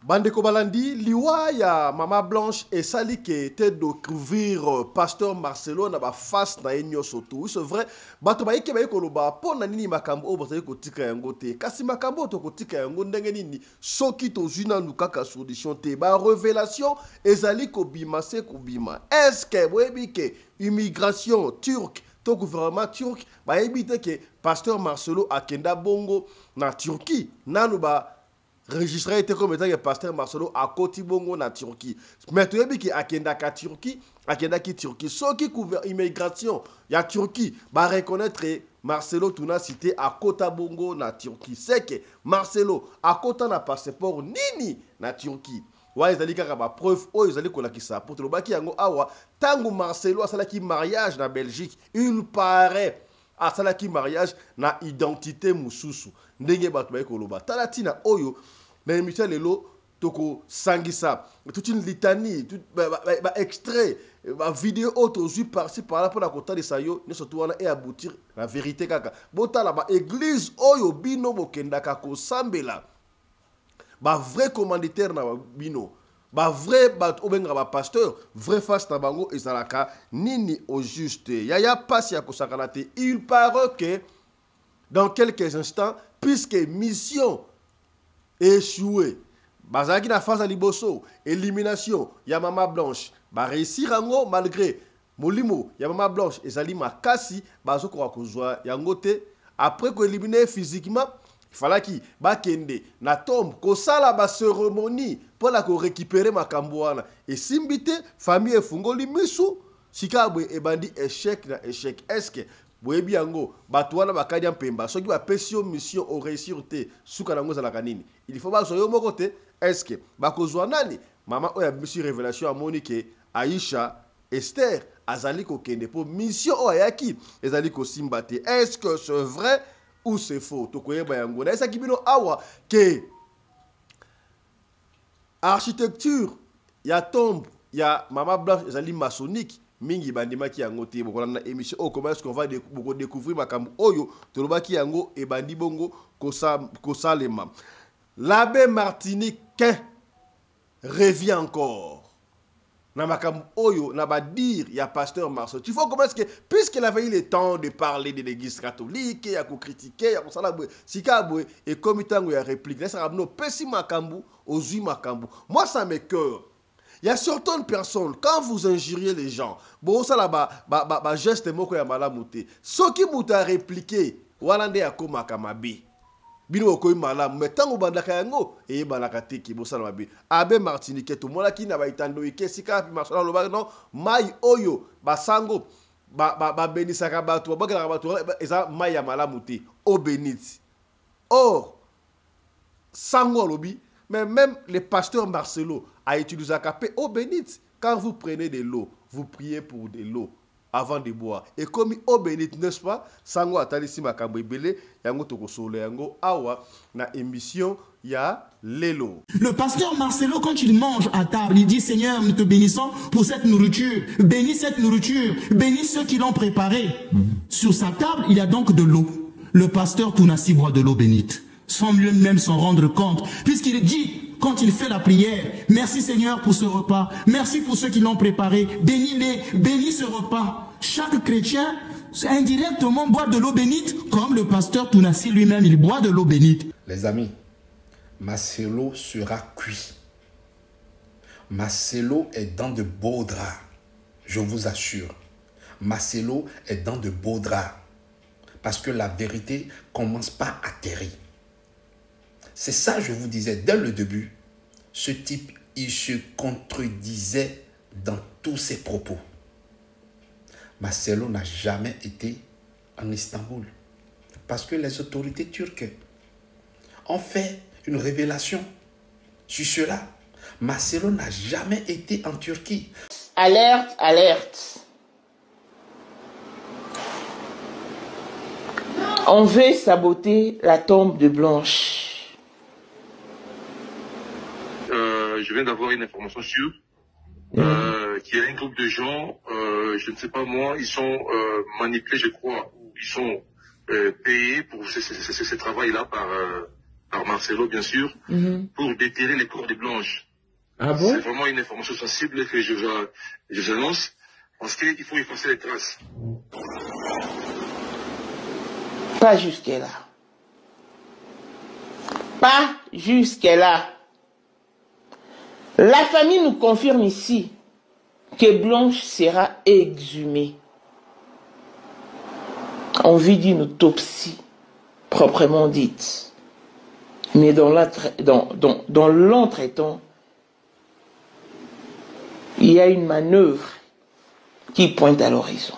Bande Kobalandi, liwa ya Mama Blanche et Sali qui était de couvrir Pasteur Marcelo na ba face na enyo soto. Oui, c'est vrai. Bato ba yeke ba yekoloba po na nini makambo o bozali kotika yango te. Kasi makambo to kotika yango ndenge nini soki to juna nukaka solution te. Ba révélation ezali ko bima se ko bima. Est-ce que webi ke immigration turque to gouvernement turc ba yebite ke Pasteur Marcelo akenda bongo na Turquie nanu ba registré était comme étant que Pasteur Marcelo à Koti Bongo na Turquie. Mais tu as qui akenda ka Turquie, akenda ki Turquie. Ceux qui couvrent immigration, il y a Turquie, va reconnaître Marcelo tuna cité à Kota Bongo na Turquie. C'est que Marcelo à Kota na passeport nini na Turquie. Ouais, ils allaient kaka ba preuve, oh ils allaient kola ki ça. Pour te le baki yango awa, tango Marcelo a salaki mariage na Belgique, il paraît à salaki mariage na identité mususu. Ndenge batu ba ekoloba. Talatina oyo na émission lelo toko sangisa toute une litanie tout extrait vidéo autre aujourd'hui par-ci par-là pour la côté de sayo ne surtout wana et aboutir la vérité kaka botala ba église oyo bino bokendaka ko sambela ba vrai commanditaire na bino ba vrai ba obenga ba pasteur vrai face na bango ezalaka nini au juste yaya passe ya kosakana te. Il paraît que dans quelques instants puisque mission échoué. Bazaki na phase à liboso, élimination, ya Mama Blanche. Ba réussir ango malgré molimo, ya Mama Blanche et Zali Makasi, bazo ko akozwa yango te. Après ko éliminer physiquement, il fallait ki ba kende na tombe ko sala ba cérémonie pour la ko récupérer makambo wana. Et simbité famille efungoli misu, sikabwe e bandi échec na échec. Est-ce que boyebi yango batwana bakadi mpemba soki ba pesio mission au réussir te suka nango za la kanini il faut ba soyo moko te. Est-ce que bakozwa nani mama oya mission révélation a Monique Aïcha Esther azali ko kende pour mission oyaki ezali ko simbate. Est-ce que c'est vrai ou c'est faux to koyeba yango na esa kibino awa ke architecture ya tombe ya Mama Blanche ezali maçonnique mingi bandima ki yango te bokola na émission oh comment est-ce qu'on va découvrir makambo oyo toloba ki yango e bandi bongo kosalema. L'abbé Martinique revient encore na makambo oyo na ba dire ya Pasteur Marcelo. Tu vois comment est-ce que puisqu'il avait eu le temps de parler de l'église catholique ya ko critiquer ya ko sala bwe sikabwe et comme tango ya réplique ça rabno pesi makambo ozui makambo. Moi ça me cœur. Il y a certaines personnes, quand vous injuriez les gens, bon, ça là-bas, geste moko ya malamuté. Ce qui vous a répliqué, walande ya koma kamabi. Bino ko malamu, mais tant bandaka yango, et balaka teki, bon ça mabi. Abbé Martinique, tout mola ki na ba itando ike sika pi masala lo ba non, mai oyo, ba sango, ba benisaka batu, ba kala batu, eza mai ya malamuté, o benit. Or, sango lobi, mais même le pasteur Marcelo a utilisé la capé eau bénite. Quand vous prenez de l'eau, vous priez pour de l'eau avant de boire. Et comme eau bénite, n'est-ce pas? Sango atalisi makambo ebele, yango toko solo yango awa na émission ya lelo. Le pasteur Marcelo, quand il mange à table, il dit Seigneur, nous te bénissons pour cette nourriture. Bénis cette nourriture. Bénis ceux qui l'ont préparée. Sur sa table, il y a donc de l'eau. Le pasteur Tounassi boit de l'eau bénite, sans lui-même s'en rendre compte, puisqu'il dit, quand il fait la prière, merci Seigneur pour ce repas, merci pour ceux qui l'ont préparé, bénis-les, bénis ce repas. Chaque chrétien, indirectement, boit de l'eau bénite, comme le pasteur Tounassi lui-même, il boit de l'eau bénite. Les amis, Marcelo sera cuit. Marcelo est dans de beaux draps, je vous assure. Marcelo est dans de beaux draps, parce que la vérité commence par atterrir. C'est ça, je vous disais, dès le début, ce type, il se contredisait dans tous ses propos. Marcelo n'a jamais été en Istanbul, parce que les autorités turques ont fait une révélation sur cela. Marcelo n'a jamais été en Turquie. Alerte, alerte. On veut saboter la tombe de Blanche. Je viens d'avoir une information sûre qu'il y a un groupe de gens, je ne sais pas moi, ils sont manipulés, je crois, ils sont payés pour ce travail-là par par Marcelo, bien sûr, pour déterrer les corps des blanches. Ah bon? C'est vraiment une information sensible que je annonce, parce qu'il faut effacer les traces. Pas jusque-là. Pas jusque-là. La famille nous confirme ici que Blanche sera exhumée en vue d'une autopsie proprement dite. Mais dans l'entretemps, il y a une manœuvre qui pointe à l'horizon.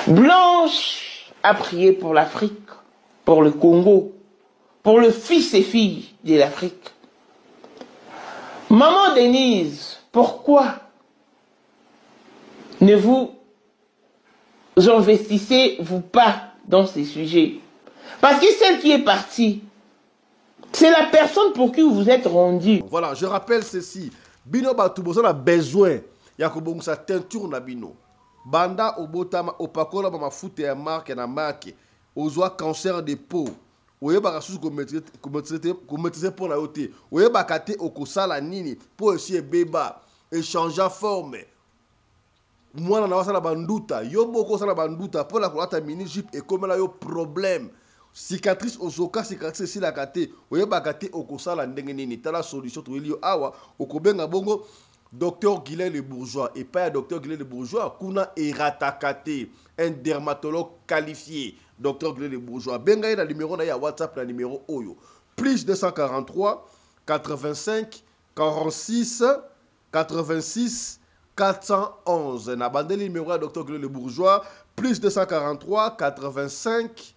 Blanche a prié pour l'Afrique, pour le Congo, pour le fils et filles de l'Afrique. Maman Denise, pourquoi ne vous investissez-vous pas dans ces sujets? Parce que celle qui est partie, c'est la personne pour qui vous vous êtes rendu. Voilà, je rappelle ceci. Bino Batubosa a besoin. Yakobong sa teinture na bino. Banda obotama opakola ba mafuta ya marque na marque. Ozwa cancer de peau. Oyeba susu ko maîtriser pour la yote. Oyeba kate okosala nini pour essayer beba échanger forme. Mwana na wasala banduta, yo boko sala banduta pour la kolata mini jupe et comme la yo problème. Cicatrice ozoka cicatrice si la kate, oyeba kate okosala ndenge nini tala solution to elio awa okobenga bongo Docteur Guilain Le Bourgeois et pas Docteur Guilain Le Bourgeois, kuna eratakate, un dermatologue qualifié. Docteur Guilain Le Bourgeois. Benga na numéro na ya WhatsApp na numéro Oyo. Plus 243 85 46 86 411. Na bandeli numéro à Docteur Guilain Le Bourgeois. Plus 243 85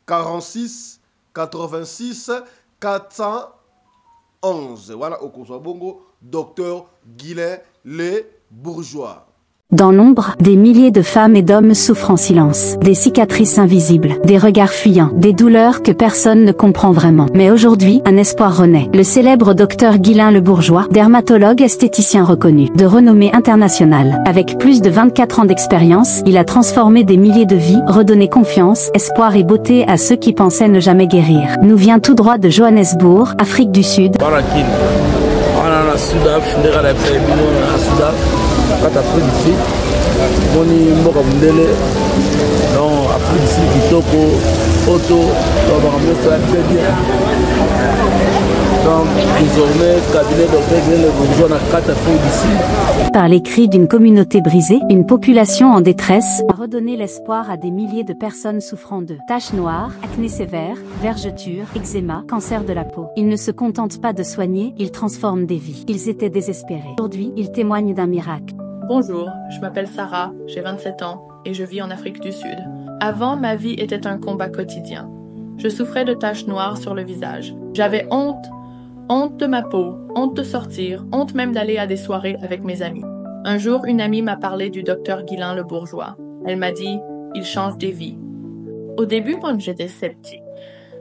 46 86 411. Voilà, au Kosovo Bongo, Docteur Guilain Le Bourgeois. Dans l'ombre, des milliers de femmes et d'hommes souffrent en silence. Des cicatrices invisibles, des regards fuyants, des douleurs que personne ne comprend vraiment. Mais aujourd'hui, un espoir renaît. Le célèbre docteur Guilain Le Bourgeois, dermatologue esthéticien reconnu, de renommée internationale. Avec plus de 24 ans d'expérience, il a transformé des milliers de vies, redonné confiance, espoir et beauté à ceux qui pensaient ne jamais guérir. Nous vient tout droit de Johannesburg, Afrique du Sud. Quand Afrique d'ici, on est mort à Mundele, non, Afrique d'ici, Kitoko, Otto, on va ramener ça très bien. Donc, désormais, cabinet docteur Guilain Le Bourgeois dans 4 Afriques d'ici. Par les cris d'une communauté brisée, une population en détresse, a redonné l'espoir à des milliers de personnes souffrant de taches noires, acné sévère, vergetures, eczéma, cancer de la peau. Ils ne se contentent pas de soigner, ils transforment des vies. Ils étaient désespérés. Aujourd'hui, ils témoignent d'un miracle. Bonjour, je m'appelle Sarah, j'ai 27 ans et je vis en Afrique du Sud. Avant, ma vie était un combat quotidien. Je souffrais de taches noires sur le visage. J'avais honte de ma peau, honte de sortir, honte même d'aller à des soirées avec mes amis. Un jour, une amie m'a parlé du docteur Guilain Le Bourgeois. Elle m'a dit « Il change des vies ». Au début, moi, j'étais sceptique.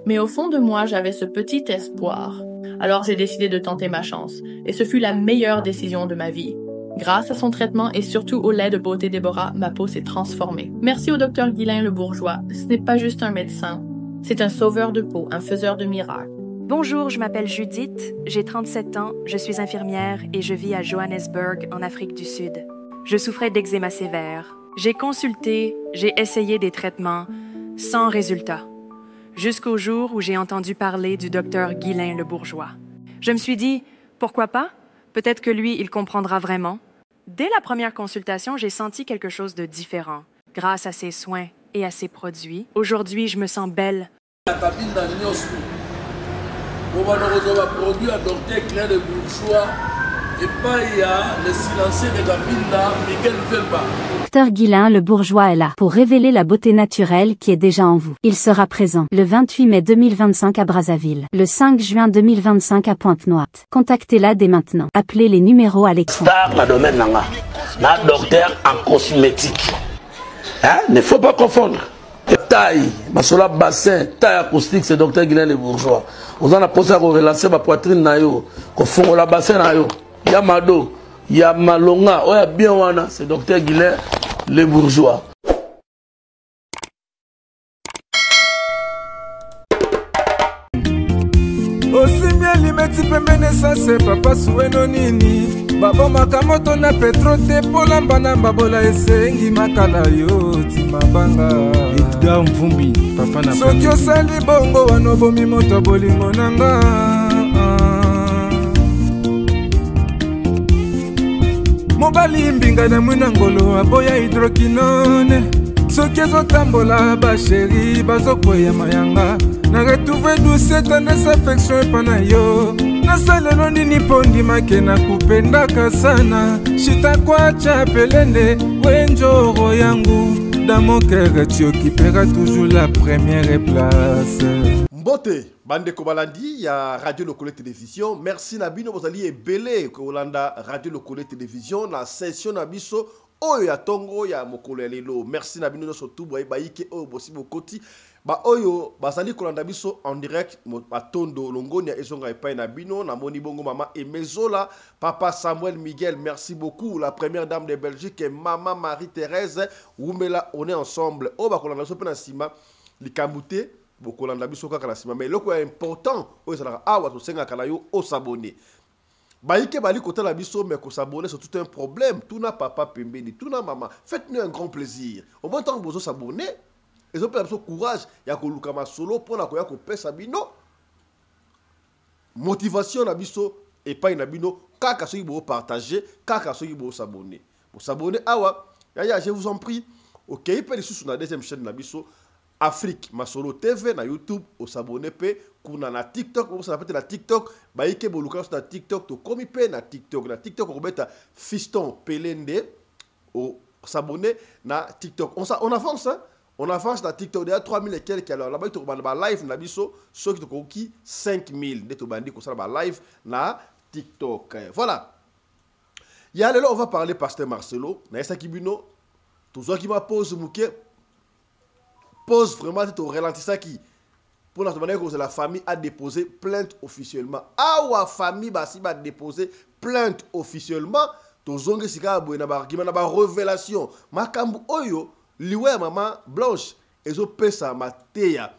Mais au fond de moi, j'avais ce petit espoir. Alors j'ai décidé de tenter ma chance. Et ce fut la meilleure décision de ma vie. Grâce à son traitement et surtout au lait de beauté Déborah, ma peau s'est transformée. Merci au docteur Guilain Le Bourgeois. Ce n'est pas juste un médecin. C'est un sauveur de peau, un faiseur de miracles. Bonjour, je m'appelle Judith, j'ai 37 ans, je suis infirmière et je vis à Johannesburg, en Afrique du Sud. Je souffrais d'eczéma sévère. J'ai consulté, j'ai essayé des traitements, sans résultat. Jusqu'au jour où j'ai entendu parler du docteur Guilain Le Bourgeois. Je me suis dit, pourquoi pas? Peut-être que lui, il comprendra vraiment. Dès la première consultation, j'ai senti quelque chose de différent. Grâce à ses soins et à ses produits, aujourd'hui, je me sens belle. Docteur Guilain Le Bourgeois est là pour révéler la beauté naturelle qui est déjà en vous. Il sera présent le 28 mai 2025 à Brazzaville, le 5 juin 2025 à Pointe-Noire. Contactez-la dès maintenant. Appelez les numéros à l'écran. Star na domaine nanga, na docteur en cosmétique. Hein? Ne faut pas confondre. Taille, masola bassin, taille acoustique, c'est docteur Guilain Le Bourgeois. Vous en avez posé à relancer ma poitrine na yo, ko fongo la bassin na yo. Yamado, Yamalonga, oya bien wana, c'est docteur Guilain Le Bourgeois. bosimia limeti pembene sase papa suweno nini babomaka moto na petro te polamba na babola esengi makala yo timabanga Edgar Mvumbi papa na soki osali bongo wana obomi moto bolingo nanga mobali mbinga na mwina ngolo aboya hydroquinone soki ezotambola basheri bazokwea mayanga na retrouve douce tendresse affection epa na yo nasalelo nini mpo ndimake na kupendaka sana shitakwacha pelende wenjoro yangu dans mon cœur tu occuperas toujours la première place. Mbote bande kobalandi ya Radio Lokole Télévision. Merci Nabino bozali ebele ko Olanda Radio Lokole Télévision na session na biso oyo ya tongo ya mokolo ya lelo. Merci Nabino no surtout boy baike o bosi bokoti ba oyo bazali kolanda biso en direct matondo longoni ya ezonga epai na bino na moni bongo mama Emezola papa Samuel Miguel, merci beaucoup la première dame de Belgique et maman Marie-Thérèse Woumela, on est ensemble o ba kolanda so pena sima likambute bokolanda biso kaka na sima mais loko ya important o ezala awa to senga kana yo o s'abonner baike bali kota la biso mais ko s'abonner c'est tout un problème tout na papa pembeni tout na maman faites-nous un grand plaisir au moins tant que vous s'abonner et ont perdu courage ya ko lukama solo pona ko ya ko pesa bino motivation na biso et pas na bino kaka soki bo partager kaka soki bo s'abonner awa ya je vous en prie OK pe sur la deuxième chaîne na biso Afrique Masolo TV na YouTube au s'abonner pe kuna na TikTok on s'appelle la TikTok baike boluka sur TikTok to komi pe na TikTok ko beta Fiston Pelende au s'abonner na TikTok on avance hein? On avance dans TikTok, il y a 3000 et quelques. Alors là-bas, il y a live, ceux qui ont 5000. Il y a live na TikTok. Voilà. Il y a là, on va parler Pasteur Marcelo. Naïsa Kibuno, tout ça qui m'a posé, pose vraiment, c'est au ralentissant qui. Pour la manière que la famille a déposé plainte officiellement. Ah, la famille a déposé plainte officiellement. Tout ça qui est une révélation. Makambu Oyo. Liwe maman Blanche ezo pesa mateya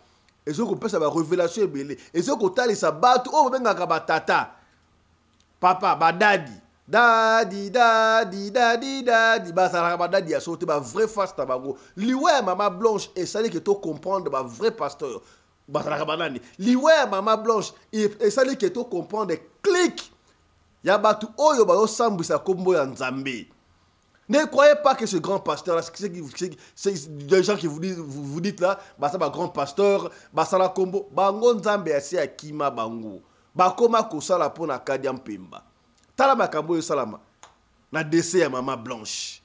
ezo ko pesa ba révélation ebele ezo ko tali sa batu o bengaka batata papa badadi dadi basala badadi ya sote ba vrai pasteur bango liwe maman Blanche esali que to comprendre ba vrai pasteur basala banani liwe maman Blanche esali que to comprendre clic ya batu oyo ba yo sambisa kombo ya Nzambe. Ne croyez pas que ce grand pasteur là, c'est des gens qui vous dites là, bah ça va grand pasteur, bah ça la combo, bango nzambe asi akima bango, bah koma kosala pona kadiam pemba. Tala makambo yo salama, na décès ya maman Blanche,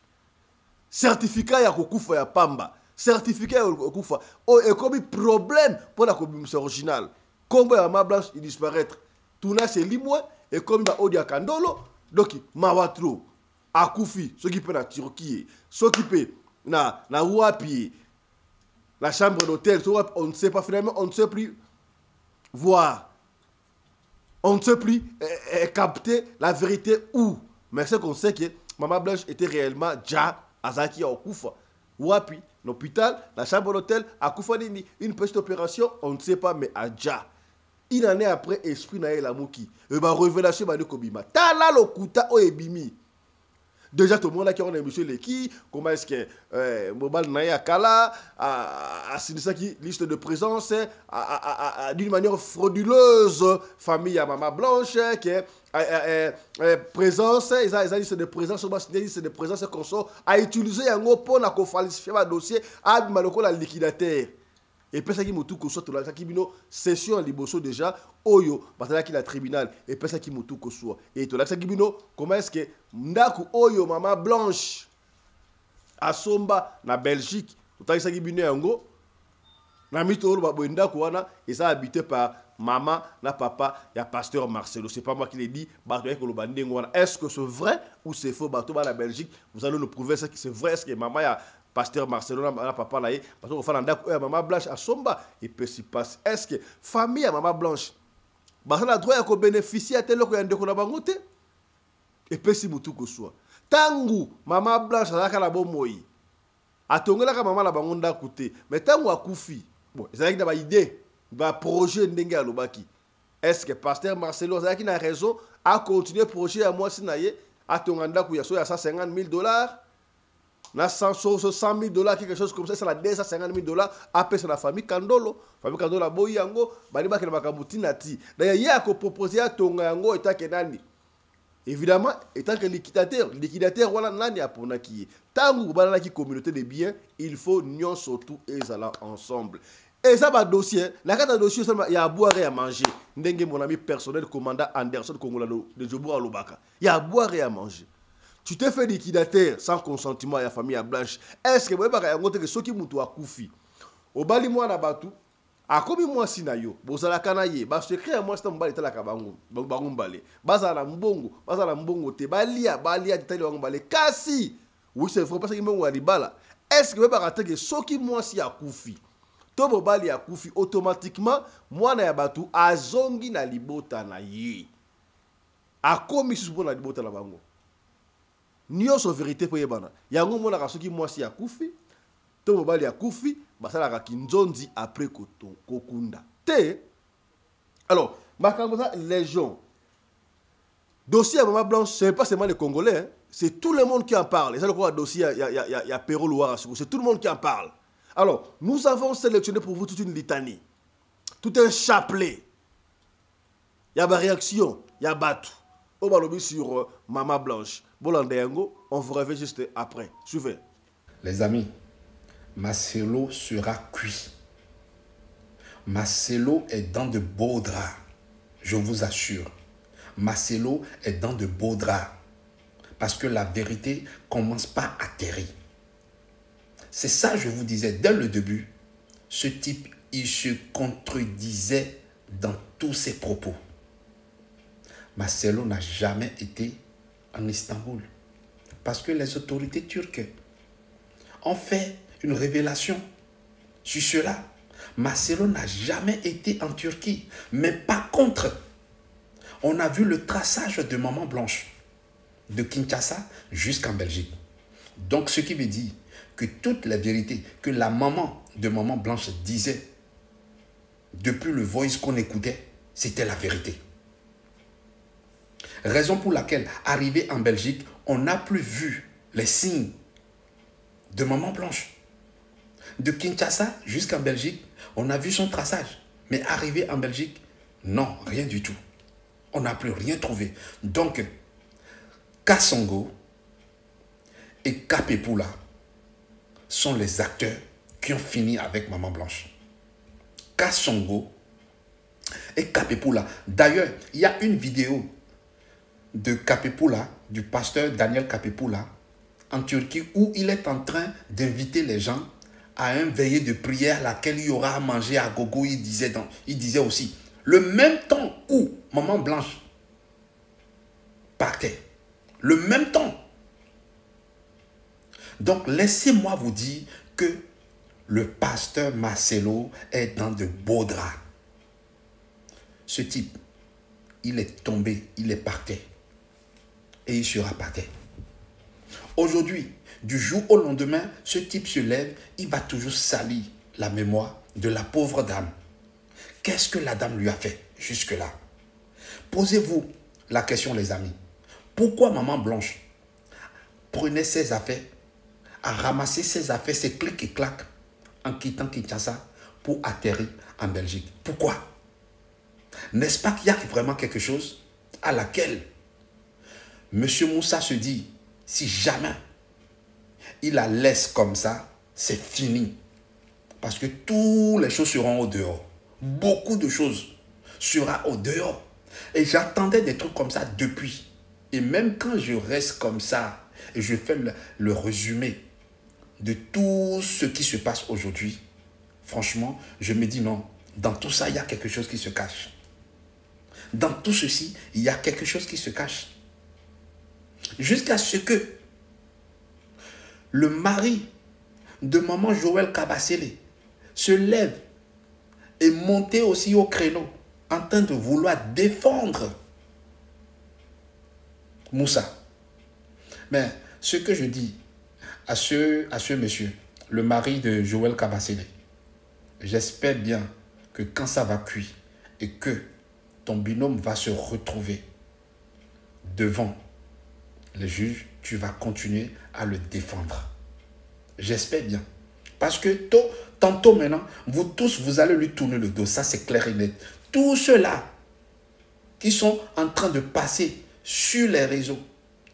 certificat ya kokufa ya pamba, certificat ya kokufa, oh et comme problème pour la commission originale, combo ya maman Blanche il disparaître, tout na c'est limoi et comme ba odia kandolo, donc mawatro. Akufi, ceux qui peuvent la Turquie, ceux qui peuvent na Wapi, la chambre d'hôtel, on ne sait pas finalement, on ne sait plus voir, on ne sait plus capter la vérité où. Mais c'est qu'on sait que Maman Blanche était réellement déjà Azaki à Okufa. Wapi, l'hôpital, la chambre d'hôtel, Akufa Nini, une petite opération, on ne sait pas, mais à Dja. Une année après, esprit na la Mouki. Et ma révélation m'a dit Kobima. Tala lokuta o ebimi. Déjà, tout le monde a qui a monsieur Leki, comment est-ce que Mobile Naya Kala a signé ça qui liste de présence d'une manière frauduleuse, famille à Maman Blanche, qui est présence, ils ont liste de présence, liste de présence qu'on sort, a utilisé un mot pour falsifier un dossier à la liquidateur. Et puis ça qui moutou ko soit la qui bino session liboso déjà oyo batala qui la tribunal et puis ça qui moutou ko soit et to la qui bino comment est-ce que ndaku oyo Maman Blanche à Somba na Belgique to ça qui bino yango na mitoro ba ndaku wana et ça habité par maman na papa ya pasteur Marcelo, c'est pas moi qui l'ai dit, est-ce que c'est vrai ou c'est faux bateau la Belgique, vous allez nous prouver ça que c'est vrai, est-ce que maman ya pasteur Marcelo na papa là parce qu'on fait ndako Maman Blanche à Somba et peut s'y passe est-ce que famille à Maman Blanche bah ça a droit à ko bénéficier à tel ko ndeko na bangote et peut si mutu ko soit tangu Maman Blanche la kala bomoi atongela ka maman la bangonda côté mais tangu akufi bon ils avaient des idées ba projet ndenge alobaki Est-ce que pasteur Marcelo a raison à continuer le projet à moi si à ton anda il y a 150 000 $, na 100 000 $, quelque chose comme ça, c'est la 250 000 $, après c'est la famille Kandolo a boyi yango, bali ba ke makabuti nati. D'ailleurs, il y a ko proposer à ton yango eta kenani. Évidemment, étant que liquidateur voilà nani apona ki. Tangu bala ki communauté de biens, il faut nion surtout et ça ensemble. Et ça va dossier, la carte de dossier, il y a à boire et à manger. Ndenge mon ami personnel, commandant Anderson Kongola de Joboura Lobaka. Il y a à boire et à manger. Tu te fais liquidateur sans consentement à la famille à Blanche. Est-ce que vous avez que ceux qui m'ont koufi au bali moi na batu a comme moi sinayo bozala kanaye ba secret à moi c'est mbali tala kabangu bangu mbale bazala mbongo te balia tali wangu mbale kasi oui c'est vrai parce que mbongo alibala. Est-ce que vous avez que ceux qui moi si a koufi Tobo bali ya kufi automatiquement mwana ya batu azongi na libota na ye. Akomi subo na libota na bango. Nyonso vérité po yebana. Yango mona ka soki mwasi ya kufi, tobo bali ya kufi, basala ka kinzonzi après kokunda. Te. Alors, makambo ça légion. Dossier à Maman Blanche, c'est pas seulement les Congolais, hein. C'est tout le monde qui en parle. Et ça le quoi dossier il y a Perrault Loire, c'est tout le monde qui en parle. Alors, nous avons sélectionné pour vous toute une litanie, tout un chapelet. Il y a des réactions, il y a battu. On va lobby sur Maman Blanche. Bolandengo, on vous revient juste après. Suivez. Les amis, Marcelo sera cuit. Marcelo est dans de beaux draps. Je vous assure. Marcelo est dans de beaux draps. Parce que la vérité commence pas à atterrir. C'est ça, je vous disais, dès le début, ce type, il se contredisait dans tous ses propos. Marcelo n'a jamais été en Istanbul. Parce que les autorités turques ont fait une révélation sur cela. Marcelo n'a jamais été en Turquie. Mais par contre, on a vu le traçage de Maman Blanche, de Kinshasa jusqu'en Belgique. Donc, ce qui veut dire que toutes les vérités que la maman de Maman Blanche disait depuis le voice qu'on écoutait, c'était la vérité. Raison pour laquelle, arrivé en Belgique, on n'a plus vu les signes de Maman Blanche. De Kinshasa jusqu'en Belgique, on a vu son traçage. Mais arrivé en Belgique, non, rien du tout. On n'a plus rien trouvé. Donc, Kassongo et Kapepula sont les acteurs qui ont fini avec Maman Blanche. Kassongo et Kapepula. D'ailleurs, il y a une vidéo de Kapepula, du pasteur Daniel Kapepula, en Turquie, où il est en train d'inviter les gens à un veillée de prière à laquelle il y aura à manger à gogo. Il disait aussi, le même temps où Maman Blanche partait, le même temps. Donc, laissez-moi vous dire que le pasteur Marcelo est dans de beaux draps. Ce type, il est tombé, il est par terre. Et il sera par terre. Aujourd'hui, du jour au lendemain, ce type se lève, il va toujours salir la mémoire de la pauvre dame. Qu'est-ce que la dame lui a fait jusque-là? Posez-vous la question, les amis. Pourquoi Maman Blanche prenait ses affaires, a ramassé ses affaires, ses clics et claques, en quittant Kinshasa pour atterrir en Belgique? Pourquoi? N'est-ce pas qu'il y a vraiment quelque chose à laquelle M. Moussa se dit, si jamais il la laisse comme ça, c'est fini. Parce que toutes les choses seront au dehors. Beaucoup de choses seront au dehors. Et j'attendais des trucs comme ça depuis. Et même quand je reste comme ça, et je fais le résumé de tout ce qui se passe aujourd'hui, franchement, je me dis non, dans tout ça, il y a quelque chose qui se cache. Dans tout ceci, il y a quelque chose qui se cache. Jusqu'à ce que le mari de Maman Joël Kabasele se lève et monte aussi au créneau en train de vouloir défendre Moussa. Mais ce que je dis à ce monsieur, le mari de Joël Kabasele, j'espère bien que quand ça va cuire et que ton binôme va se retrouver devant le juge, tu vas continuer à le défendre. J'espère bien. Parce que tantôt maintenant, vous tous, vous allez lui tourner le dos. Ça, c'est clair et net. Tous ceux-là qui sont en train de passer sur les réseaux,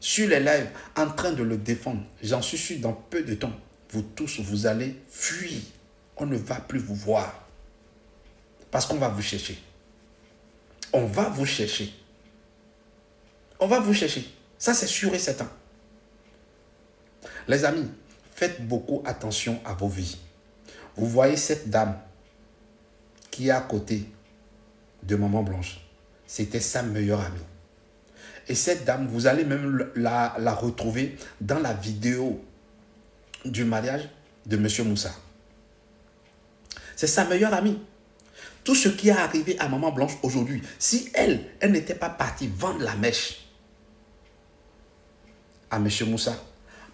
sur les lives, en train de le défendre, j'en suis sûr, dans peu de temps, vous tous, vous allez fuir. On ne va plus vous voir. Parce qu'on va vous chercher. On va vous chercher. On va vous chercher. Ça, c'est sûr et certain. Les amis, faites beaucoup attention à vos vies. Vous voyez cette dame qui est à côté de Maman Blanche. C'était sa meilleure amie. Et cette dame, vous allez même la retrouver dans la vidéo du mariage de M. Moussa. C'est sa meilleure amie. Tout ce qui est arrivé à Maman Blanche aujourd'hui, si elle n'était pas partie vendre la mèche à M. Moussa,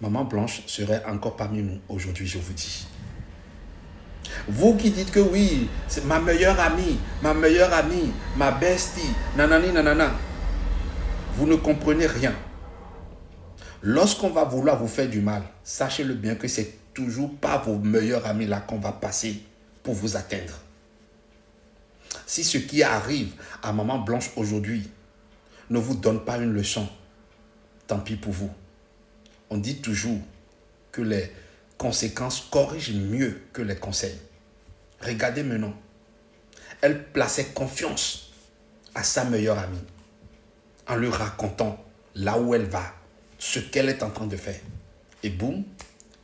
Maman Blanche serait encore parmi nous aujourd'hui, je vous dis. Vous qui dites que oui, c'est ma meilleure amie, ma bestie, nanani, nanana, vous ne comprenez rien. Lorsqu'on va vouloir vous faire du mal, sachez-le bien que c'est toujours pas vos meilleurs amis là qu'on va passer pour vous atteindre. Si ce qui arrive à Maman Blanche aujourd'hui ne vous donne pas une leçon, tant pis pour vous. On dit toujours que les conséquences corrigent mieux que les conseils. Regardez maintenant. Elle plaçait confiance à sa meilleure amie en lui racontant là où elle va, ce qu'elle est en train de faire. Et boum,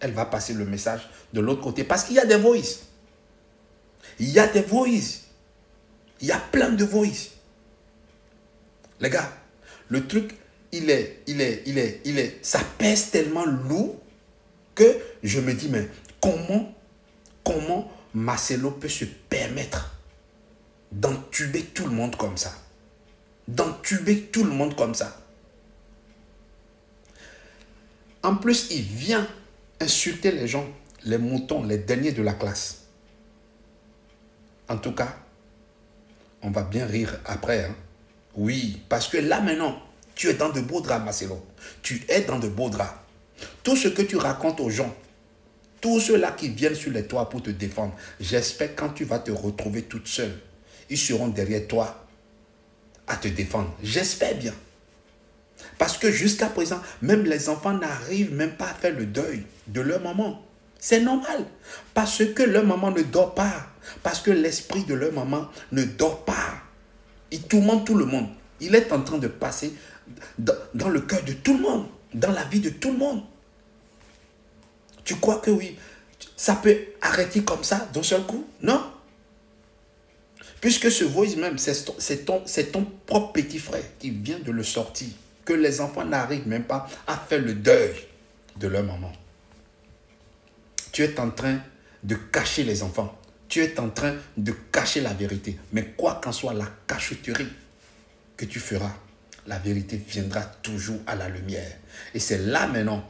elle va passer le message de l'autre côté. Parce qu'il y a des voices. Il y a des voices. Il y a plein de voices. Les gars, le truc, ça pèse tellement lourd que je me dis, mais comment Marcelo peut se permettre d'entuber tout le monde comme ça? D'entuber tout le monde comme ça. En plus, il vient insulter les gens, les moutons, les derniers de la classe. En tout cas, on va bien rire après. Hein? Oui, parce que là maintenant, tu es dans de beaux draps, Marcelo. Tu es dans de beaux draps. Tout ce que tu racontes aux gens, tous ceux-là qui viennent sur les toits pour te défendre, j'espère quand tu vas te retrouver toute seule, ils seront derrière toi à te défendre. J'espère bien. Parce que jusqu'à présent, même les enfants n'arrivent même pas à faire le deuil de leur maman. C'est normal. Parce que leur maman ne dort pas. Parce que l'esprit de leur maman ne dort pas. Il tourmente tout le monde. Il est en train de passer dans le cœur de tout le monde. Dans la vie de tout le monde. Tu crois que oui, ça peut arrêter comme ça d'un seul coup? Non. Puisque ce voice même, c'est ton propre petit frère qui vient de le sortir. Que les enfants n'arrivent même pas à faire le deuil de leur maman. Tu es en train de cacher les enfants. Tu es en train de cacher la vérité. Mais quoi qu'en soit la cacheterie que tu feras, la vérité viendra toujours à la lumière. Et c'est là maintenant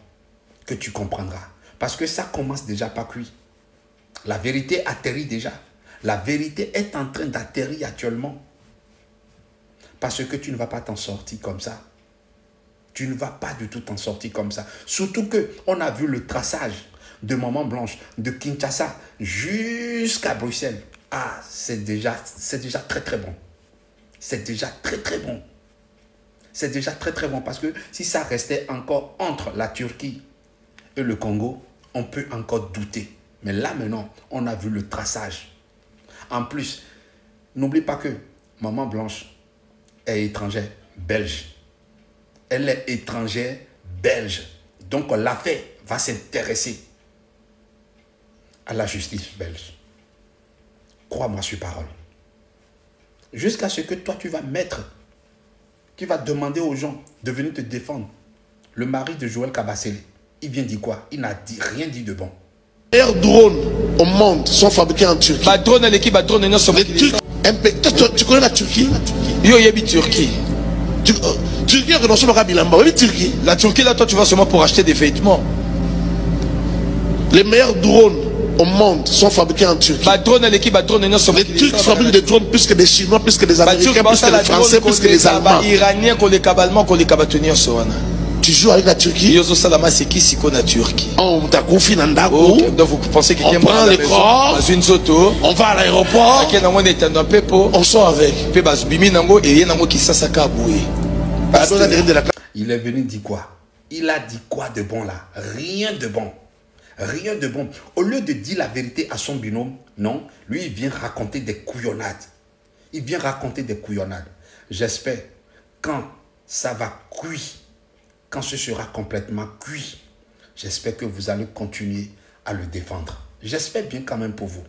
que tu comprendras. Parce que ça commence déjà pas cuit. La vérité atterrit déjà. La vérité est en train d'atterrir actuellement. Parce que tu ne vas pas t'en sortir comme ça. Tu ne vas pas du tout t'en sortir comme ça. Surtout qu'on a vu le traçage de Maman Blanche, de Kinshasa jusqu'à Bruxelles. Ah, c'est déjà très très bon. C'est déjà très très bon. C'est déjà très très bon parce que si ça restait encore entre la Turquie et le Congo, on peut encore douter. Mais là maintenant, on a vu le traçage. En plus, n'oublie pas que Maman Blanche est étrangère belge. Elle est étrangère belge. Donc l'affaire va s'intéresser à la justice belge. Crois-moi sur parole. Jusqu'à ce que toi tu vas mettre, qui va demander aux gens de venir te défendre. Le mari de Joël Kabasele, il vient dire quoi? Il n'a rien dit de bon. Les meilleurs drones au monde sont fabriqués en Turquie. Les Turcs, tu connais la Turquie? Turquie. Turquie, la Turquie, là, toi, tu vas seulement pour acheter des vêtements. Les meilleurs drones au monde sont fabriqués en Turquie. Les Turcs fabriquent des drones plus que des Chinois, plus que des Américains, plus que les Français, plus que les Allemands. Tu joues avec la Turquie? On t'a confié dans Ndako. Donc vous pensez que on prend les corps, on va à l'aéroport, on sort avec. Il est venu dire quoi? Il a dit quoi de bon là? Rien de bon. Rien de bon. Au lieu de dire la vérité à son binôme, non, lui il vient raconter des couillonnades. Il vient raconter des couillonnades. J'espère quand ça va cuire, quand ce sera complètement cuit, j'espère que vous allez continuer à le défendre. J'espère bien quand même pour vous.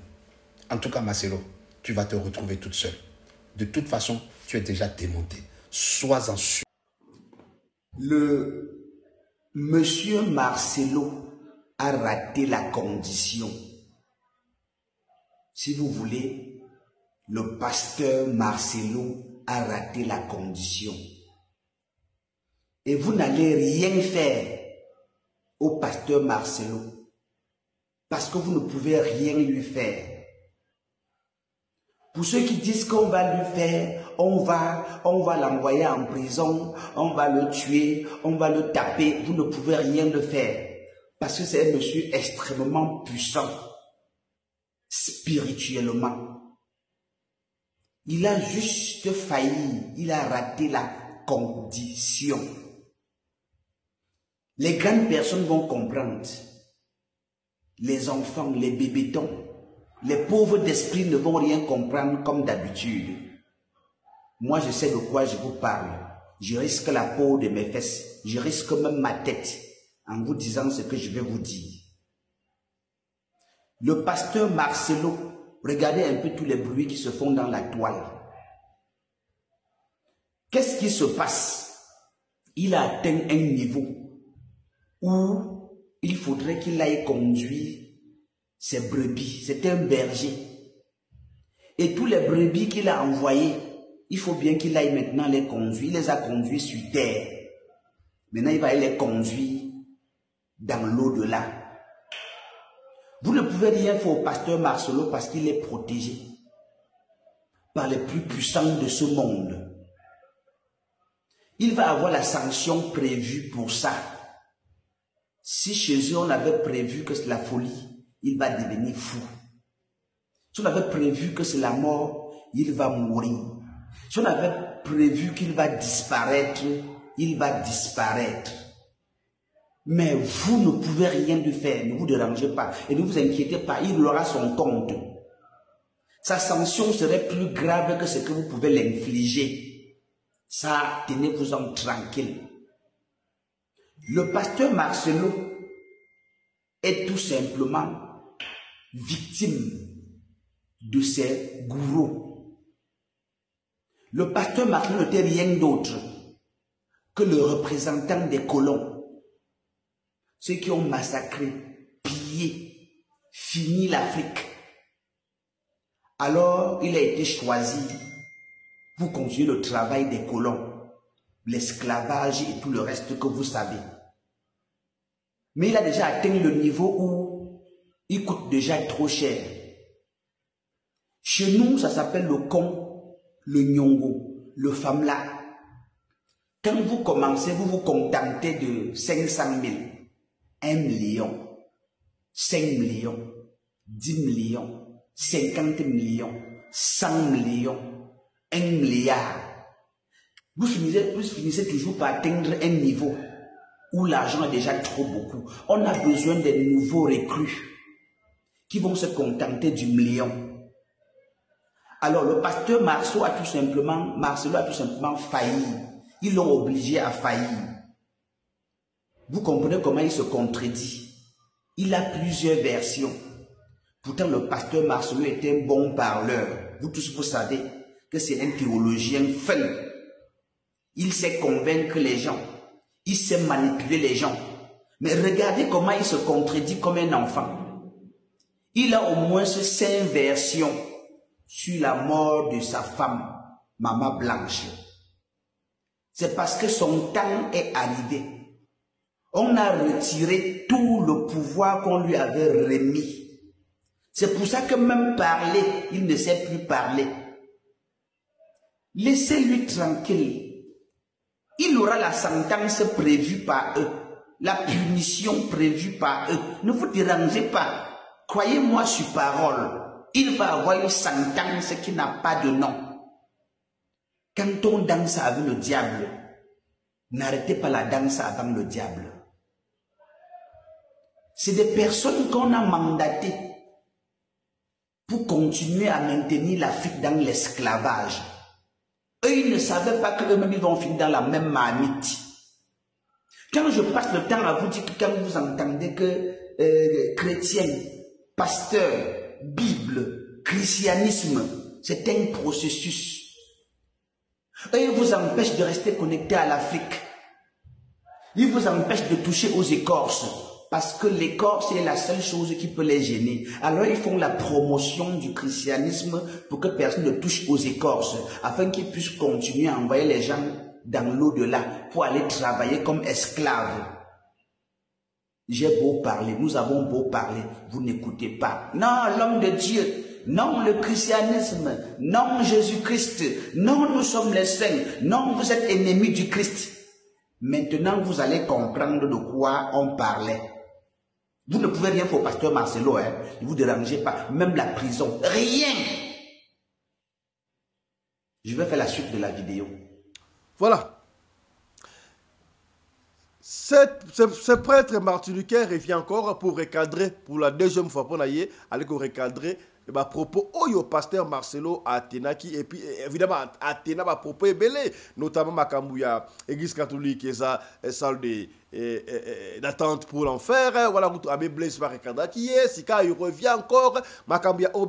En tout cas, Marcelo, tu vas te retrouver toute seule. De toute façon, tu es déjà démonté. Sois-en sûr. Le monsieur Marcelo a raté la condition. Si vous voulez, le pasteur Marcelo a raté la condition. Et vous n'allez rien faire au pasteur Marcelo parce que vous ne pouvez rien lui faire. Pour ceux qui disent qu'on va lui faire, on va l'envoyer en prison, on va le tuer, on va le taper, vous ne pouvez rien le faire. Parce que c'est un monsieur extrêmement puissant, spirituellement. Il a juste failli, il a raté la condition. Les grandes personnes vont comprendre. Les enfants, les bébétons, les pauvres d'esprit ne vont rien comprendre comme d'habitude. Moi, je sais de quoi je vous parle. Je risque la peau de mes fesses. Je risque même ma tête en vous disant ce que je vais vous dire. Le pasteur Marcelo, regardez un peu tous les bruits qui se font dans la toile. Qu'est-ce qui se passe? Il a atteint un niveau où il faudrait qu'il aille conduire ses brebis. C'était un berger. Et tous les brebis qu'il a envoyés, il faut bien qu'il aille maintenant les conduire. Il les a conduits sur terre. Maintenant, il va les conduire dans l'au-delà. Vous ne pouvez rien faire au pasteur Marcelo parce qu'il est protégé par les plus puissants de ce monde. Il va avoir la sanction prévue pour ça. Si chez eux on avait prévu que c'est la folie, il va devenir fou. Si on avait prévu que c'est la mort, il va mourir. Si on avait prévu qu'il va disparaître, il va disparaître. Mais vous ne pouvez rien lui faire, ne vous dérangez pas et ne vous inquiétez pas, il aura son compte. Sa sanction serait plus grave que ce que vous pouvez l'infliger. Ça, tenez-vous-en tranquille. Le pasteur Marcelo est tout simplement victime de ses gourous. Le pasteur Marcelo n'était rien d'autre que le représentant des colons. Ceux qui ont massacré, pillé, fini l'Afrique. Alors, il a été choisi pour continuer le travail des colons, l'esclavage et tout le reste que vous savez. Mais il a déjà atteint le niveau où il coûte déjà trop cher. Chez nous, ça s'appelle le con, le nyongo, le famla. Quand vous commencez, vous vous contentez de 500 000. 1 million, 5 millions, 10 millions, 50 millions, 100 millions, 1 milliard. Vous finissez toujours par atteindre un niveau où l'argent est déjà trop beaucoup. On a besoin de nouveaux recrues qui vont se contenter du million. Alors le pasteur Marcelo a tout simplement failli. Ils l'ont obligé à faillir. Vous comprenez comment il se contredit. Il a plusieurs versions. Pourtant, le pasteur Marcelo était un bon parleur. Vous tous, vous savez que c'est un théologien fin. Il sait convaincre les gens. Il sait manipuler les gens. Mais regardez comment il se contredit comme un enfant. Il a au moins 5 versions sur la mort de sa femme, Maman Blanche. C'est parce que son temps est arrivé. On a retiré tout le pouvoir qu'on lui avait remis. C'est pour ça que même parler, il ne sait plus parler. Laissez-lui tranquille. Il aura la sentence prévue par eux, la punition prévue par eux. Ne vous dérangez pas. Croyez-moi sur parole. Il va avoir une sentence qui n'a pas de nom. Quand on danse avec le diable, n'arrêtez pas la danse avant le diable. C'est des personnes qu'on a mandatées pour continuer à maintenir l'Afrique dans l'esclavage. Eux, ils ne savaient pas qu'eux-mêmes ils vont finir dans la même marmite. Quand je passe le temps à vous dire que quand vous entendez que chrétiens, pasteurs, Bible, christianisme, c'est un processus. Eux, ils vous empêchent de rester connectés à l'Afrique. Ils vous empêchent de toucher aux écorces. Parce que l'écorce est la seule chose qui peut les gêner. Alors ils font la promotion du christianisme pour que personne ne touche aux écorces, afin qu'ils puissent continuer à envoyer les gens dans l'au-delà pour aller travailler comme esclaves. J'ai beau parler, nous avons beau parler, vous n'écoutez pas. Non, l'homme de Dieu, non, le christianisme, non, Jésus-Christ, non, nous sommes les saints, non, vous êtes ennemis du Christ. Maintenant, vous allez comprendre de quoi on parlait. Vous ne pouvez rien faire au pasteur Marcelo, hein. Ne vous dérangez pas. Même la prison, rien. Je vais faire la suite de la vidéo. Voilà. Ce prêtre martiniquais revient encore pour recadrer, pour la deuxième fois, pour aller recadrer les propos au pasteur Marcelo Atenaki, et puis évidemment Atena va propos belé, notamment Makambouya, église catholique, et ça salle d'attente pour l'enfer, voilà, vous avez blessé par recadrer qui est, si il revient encore, Makambouya au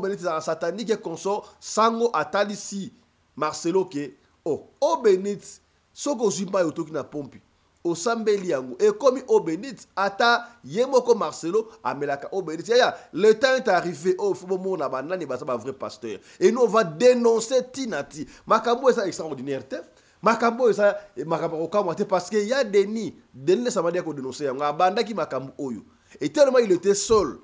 bénétis satanique et consort, Sango Atalisi, Marcelo qui au bénétis, soko zimba yotoki na pompi. Au Sambeli yangu et comme au bénit ata yemoko Marcelo amelaka au bénit le temps est arrivé au moment na banani ba vrai pasteur et nous on va dénoncer Tinati makambo ça extraordinaire makambo ça makambo okamwa parce que il y a des nids ça va dire qu'on dénoncer yango abanda ki makambo oyo et tellement il était seul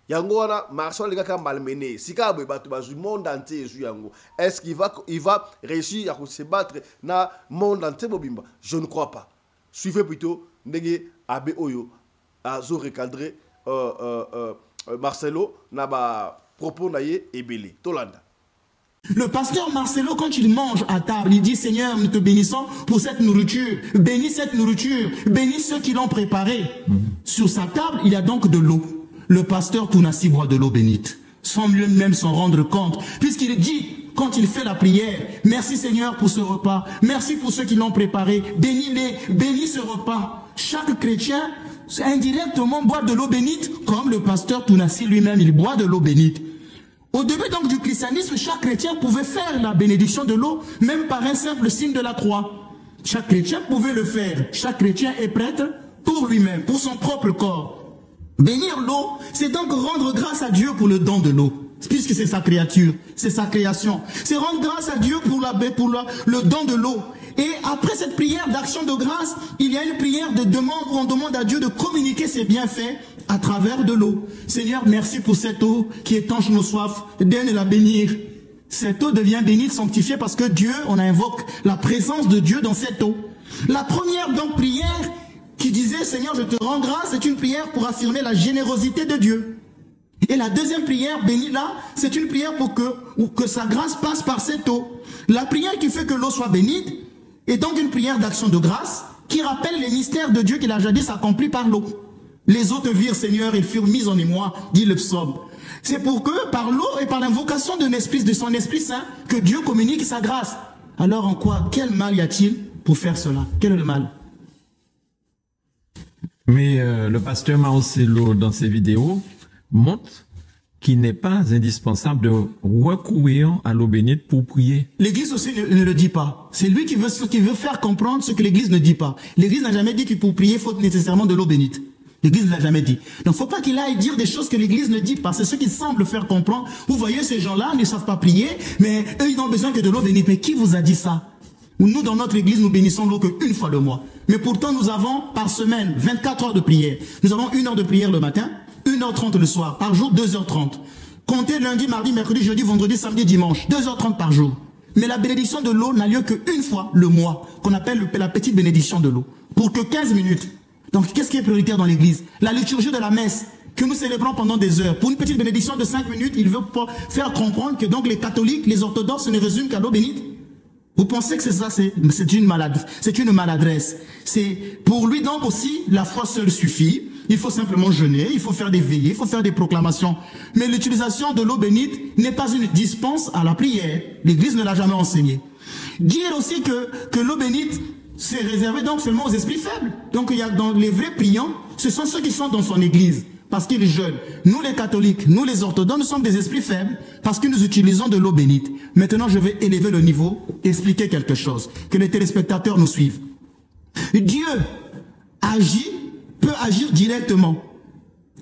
yango wana Marcelo les gars malmené sika ba batu ba monde entier yango est-ce qu'il va réussir à se battre na monde entier bobimba? Je ne crois pas. Suivez plutôt Ndenge Abe Oyo à zo recadrer Marcelo Naba propos naye ebele Tolanda. Le pasteur Marcelo, quand il mange à table, il dit: Seigneur, nous te bénissons pour cette nourriture. Bénis cette nourriture. Bénis ceux qui l'ont préparée. Sur sa table, il y a donc de l'eau. Le pasteur Tounassi boit de l'eau bénite, sans lui-même s'en rendre compte, puisqu'il dit, quand il fait la prière: merci Seigneur pour ce repas, merci pour ceux qui l'ont préparé, bénis-les, bénis ce repas. Chaque chrétien indirectement boit de l'eau bénite, comme le pasteur Tounassi lui-même, il boit de l'eau bénite. Au début donc du christianisme, chaque chrétien pouvait faire la bénédiction de l'eau, même par un simple signe de la croix. Chaque chrétien pouvait le faire. Chaque chrétien est prêtre pour lui-même, pour son propre corps. Bénir l'eau, c'est donc rendre grâce à Dieu pour le don de l'eau, puisque c'est sa créature, c'est sa création. C'est rendre grâce à Dieu pour le don de l'eau. Et après cette prière d'action de grâce, il y a une prière de demande où on demande à Dieu de communiquer ses bienfaits à travers de l'eau. Seigneur, merci pour cette eau qui étanche nos soifs, donne la bénir. Cette eau devient bénite, sanctifiée, parce que Dieu, on invoque la présence de Dieu dans cette eau. La première donc prière qui disait: Seigneur, je te rends grâce, c'est une prière pour affirmer la générosité de Dieu. Et la deuxième prière, bénis-la, c'est une prière pour que sa grâce passe par cette eau. La prière qui fait que l'eau soit bénite est donc une prière d'action de grâce qui rappelle les mystères de Dieu qu'il a jadis accomplis par l'eau. Les eaux te virent, Seigneur, et furent mises en émoi, dit le psaume. C'est pour que par l'eau et par l'invocation de son Esprit Saint, que Dieu communique sa grâce. Alors en quoi, quel mal y a-t-il pour faire cela? Quel est le mal? Mais le pasteur Marcelo, dans ses vidéos, montre qu'il n'est pas indispensable de recourir à l'eau bénite pour prier. L'Église aussi ne le dit pas. C'est lui qui veut faire comprendre ce que l'Église ne dit pas. L'Église n'a jamais dit que pour prier, il faut nécessairement de l'eau bénite. L'Église ne l'a jamais dit. Donc il ne faut pas qu'il aille dire des choses que l'Église ne dit pas. C'est ce qui semble faire comprendre. Vous voyez, ces gens-là ne savent pas prier, mais eux, ils n'ont besoin que de l'eau bénite. Mais qui vous a dit ça? Nous, dans notre église, nous bénissons l'eau qu'une fois le mois. Mais pourtant, nous avons par semaine 24 heures de prière. Nous avons 1 heure de prière le matin, 1h30 le soir. Par jour, 2h30. Comptez lundi, mardi, mercredi, jeudi, vendredi, samedi, dimanche. 2h30 par jour. Mais la bénédiction de l'eau n'a lieu qu'une fois le mois, qu'on appelle la petite bénédiction de l'eau. Pour que 15 minutes. Donc, qu'est-ce qui est prioritaire dans l'église? La liturgie de la messe, que nous célébrons pendant des heures. Pour une petite bénédiction de 5 minutes, il veut faire comprendre que donc les catholiques, les orthodoxes ne résument qu'à l'eau bénite. Vous pensez que c'est ça? C'est une maladresse. C'est pour lui donc aussi, la foi seule suffit. Il faut simplement jeûner, il faut faire des veillées, il faut faire des proclamations. Mais l'utilisation de l'eau bénite n'est pas une dispense à la prière. L'Église ne l'a jamais enseigné. Dire aussi que l'eau bénite, c'est réservé donc seulement aux esprits faibles. Donc il y a dans les vrais priants, ce sont ceux qui sont dans son Église. Parce qu'ils jeûnent. Nous les catholiques, nous les orthodoxes, nous sommes des esprits faibles parce que nous utilisons de l'eau bénite. Maintenant, je vais élever le niveau, expliquer quelque chose, que les téléspectateurs nous suivent. Dieu peut agir directement,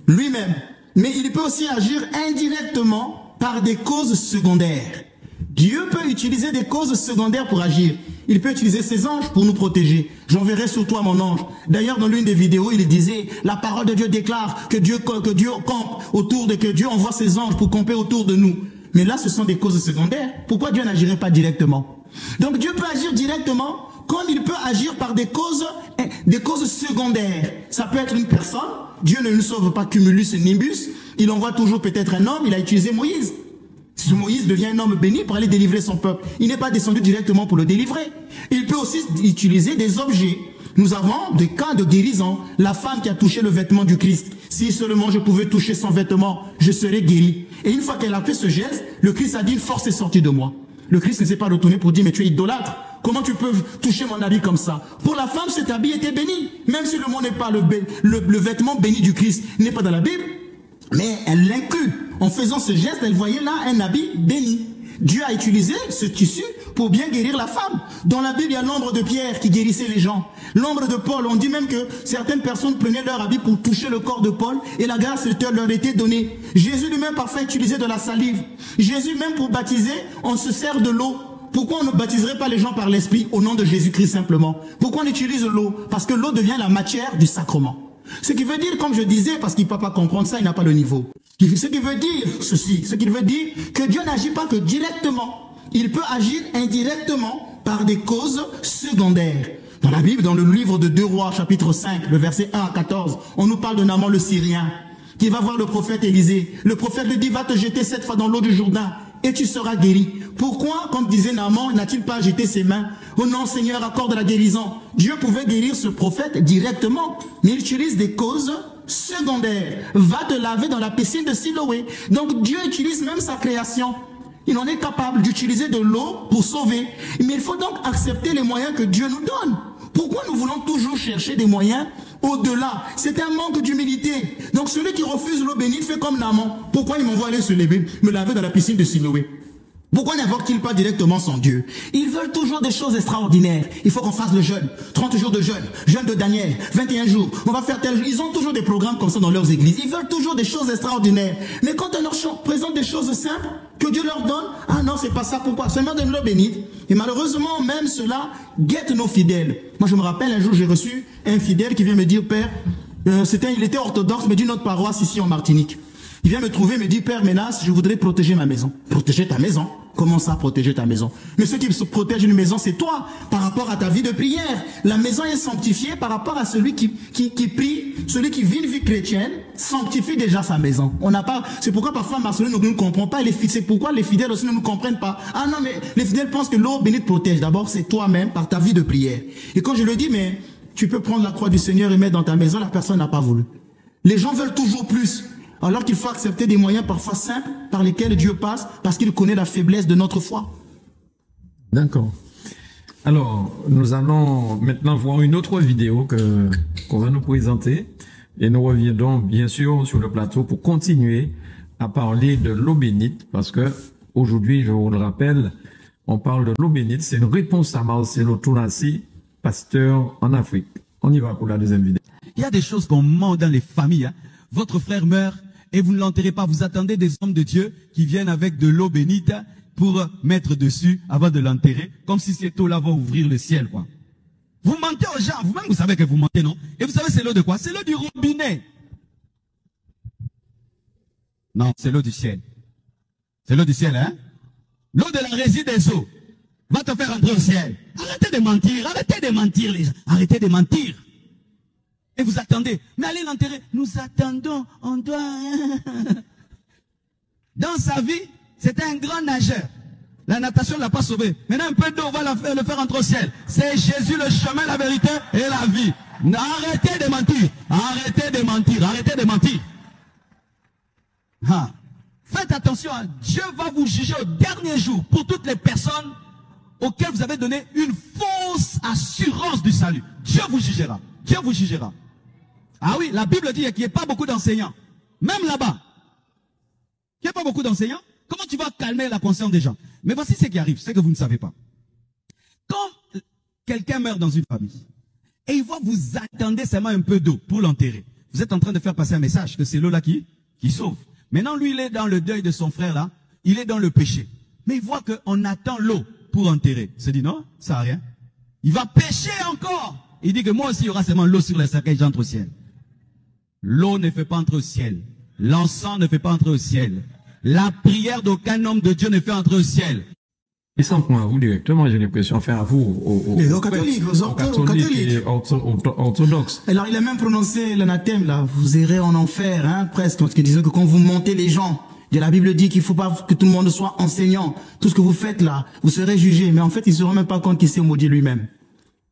lui-même, mais il peut aussi agir indirectement par des causes secondaires. Dieu peut utiliser des causes secondaires pour agir. Il peut utiliser ses anges pour nous protéger. J'enverrai sur toi mon ange. D'ailleurs, dans l'une des vidéos, il disait, la parole de Dieu déclare que Dieu campe autour de, que Dieu envoie ses anges pour camper autour de nous. Mais là, ce sont des causes secondaires. Pourquoi Dieu n'agirait pas directement? Donc Dieu peut agir directement comme il peut agir par des causes secondaires. Ça peut être une personne. Dieu ne nous sauve pas cumulus nimbus. Il envoie toujours peut-être un homme. Il a utilisé Moïse. Si Moïse devient un homme béni pour aller délivrer son peuple, il n'est pas descendu directement pour le délivrer. Il peut aussi utiliser des objets. Nous avons des cas de guérison. La femme qui a touché le vêtement du Christ. Si seulement je pouvais toucher son vêtement, je serais guéri. Et une fois qu'elle a fait ce geste, le Christ a dit, une force est sortie de moi. Le Christ ne s'est pas retourné pour dire, mais tu es idolâtre. Comment tu peux toucher mon habit comme ça? Pour la femme, cet habit était béni. Même si le mot n'est pas le vêtement béni du Christ n'est pas dans la Bible. Mais elle l'inclut. En faisant ce geste, elle voyait là un habit béni. Dieu a utilisé ce tissu pour bien guérir la femme. Dans la Bible, il y a l'ombre de Pierre qui guérissait les gens. L'ombre de Paul, on dit même que certaines personnes prenaient leur habit pour toucher le corps de Paul et la grâce leur était donnée. Jésus lui-même parfois utilisait de la salive. Jésus même pour baptiser, on se sert de l'eau. Pourquoi on ne baptiserait pas les gens par l'Esprit au nom de Jésus-Christ simplement? Pourquoi on utilise l'eau? Parce que l'eau devient la matière du sacrement. Ce qui veut dire, comme je disais, parce qu'il ne peut pas comprendre ça, il n'a pas le niveau. Ce qui veut dire ceci, ce qui veut dire que Dieu n'agit pas que directement. Il peut agir indirectement par des causes secondaires. Dans la Bible, dans le livre de 2 Rois, chapitre 5, le verset 1 à 14, on nous parle de Naaman le Syrien, qui va voir le prophète Élisée. Le prophète lui dit, va te jeter 7 fois dans l'eau du Jourdain et tu seras guéri. Pourquoi, comme disait Naaman, n'a-t-il pas jeté ses mains? Oh non, Seigneur, accorde la guérison. Dieu pouvait guérir ce prophète directement, mais il utilise des causes secondaires. Va te laver dans la piscine de Siloé. Donc Dieu utilise même sa création. Il en est capable d'utiliser de l'eau pour sauver. Mais il faut donc accepter les moyens que Dieu nous donne. Pourquoi nous voulons toujours chercher des moyens au-delà? C'est un manque d'humilité. Donc celui qui refuse l'eau bénite fait comme Naaman. Pourquoi il m'envoie aller se lever, me laver dans la piscine de Siloé? Pourquoi n'invoque-t-il pas directement son Dieu? Ils veulent toujours des choses extraordinaires. Il faut qu'on fasse le jeûne. 30 jours de jeûne. Jeûne de Daniel. 21 jours. On va faire tel... Ils ont toujours des programmes comme ça dans leurs églises. Ils veulent toujours des choses extraordinaires. Mais quand on leur présente des choses simples, que Dieu leur donne, ah non, c'est pas ça. Pourquoi? Seulement de l'eau bénite. Et malheureusement, même cela guette nos fidèles. Moi, je me rappelle, un jour, j'ai reçu un fidèle qui vient me dire, Père, il était orthodoxe, mais d'une autre paroisse ici en Martinique. Il vient me trouver, me dit, Père Ménas, je voudrais protéger ma maison. Protéger ta maison? Comment ça, protéger ta maison? Mais ceux qui protègent une maison, c'est toi, par rapport à ta vie de prière. La maison est sanctifiée par rapport à celui qui prie, celui qui vit une vie chrétienne, sanctifie déjà sa maison. On n'a pas, c'est pourquoi parfois Marcelin ne nous comprend pas, c'est pourquoi les fidèles aussi ne nous comprennent pas. Ah non, mais les fidèles pensent que l'eau bénite protège. D'abord, c'est toi-même, par ta vie de prière. Et quand je le dis, mais tu peux prendre la croix du Seigneur et mettre dans ta maison, la personne n'a pas voulu. Les gens veulent toujours plus. Alors qu'il faut accepter des moyens parfois simples par lesquels Dieu passe parce qu'il connaît la faiblesse de notre foi. D'accord. Alors, nous allons maintenant voir une autre vidéo qu'on va nous présenter et nous reviendrons bien sûr sur le plateau pour continuer à parler de l'eau bénite parce que aujourd'hui, je vous le rappelle, on parle de l'eau bénite. C'est une réponse à Marcelo Tounassi, pasteur en Afrique. On y va pour la deuxième vidéo. Il y a des choses qu'on ment dans les familles. Hein. Votre frère meurt et vous ne l'enterrez pas. Vous attendez des hommes de Dieu qui viennent avec de l'eau bénite pour mettre dessus avant de l'enterrer, comme si cette eau-là va ouvrir le ciel, quoi. Vous mentez aux gens, vous-même vous savez que vous mentez, non? Et vous savez c'est l'eau de quoi? C'est l'eau du robinet. Non, c'est l'eau du ciel. C'est l'eau du ciel, hein? L'eau de la régie des eaux va te faire entrer au ciel. Arrêtez de mentir les gens. Arrêtez de mentir. Et vous attendez. Mais allez l'enterrer. Nous attendons, on doit... Dans sa vie, c'était un grand nageur. La natation ne l'a pas sauvé. Maintenant, un peu d'eau va le faire entrer au ciel. C'est Jésus le chemin, la vérité et la vie. Arrêtez de mentir. Arrêtez de mentir. Arrêtez de mentir. Ah. Faites attention, hein. Dieu va vous juger au dernier jour pour toutes les personnes auxquelles vous avez donné une fausse assurance du salut. Dieu vous jugera. Dieu vous jugera. Ah oui, la Bible dit qu'il n'y a pas beaucoup d'enseignants. Même là-bas. Il n'y a pas beaucoup d'enseignants. Comment tu vas calmer la conscience des gens? Mais voici ce qui arrive, c'est que vous ne savez pas. Quand quelqu'un meurt dans une famille, et il voit vous attendez seulement un peu d'eau pour l'enterrer, vous êtes en train de faire passer un message que c'est l'eau là qui sauve. Maintenant, lui, il est dans le deuil de son frère là, il est dans le péché. Mais il voit qu'on attend l'eau pour enterrer. Il se dit non, ça n'a rien. Il va pécher encore. Il dit que moi aussi, il y aura seulement l'eau sur les cercueils, j'entre au ciel. L'eau ne fait pas entrer au ciel. L'encens ne fait pas entrer au ciel. La prière d'aucun homme de Dieu ne fait entrer au ciel. Et sans point à vous directement, j'ai l'impression faire à vous aux catholiques, et orthodoxes. Alors il a même prononcé l'anathème là, vous irez en enfer, hein, presque, parce qu'il disait que quand vous montez les gens, la Bible dit qu'il ne faut pas que tout le monde soit enseignant. Tout ce que vous faites là, vous serez jugé. Mais en fait, il ne se rend même pas compte qu'il s'est maudit lui-même.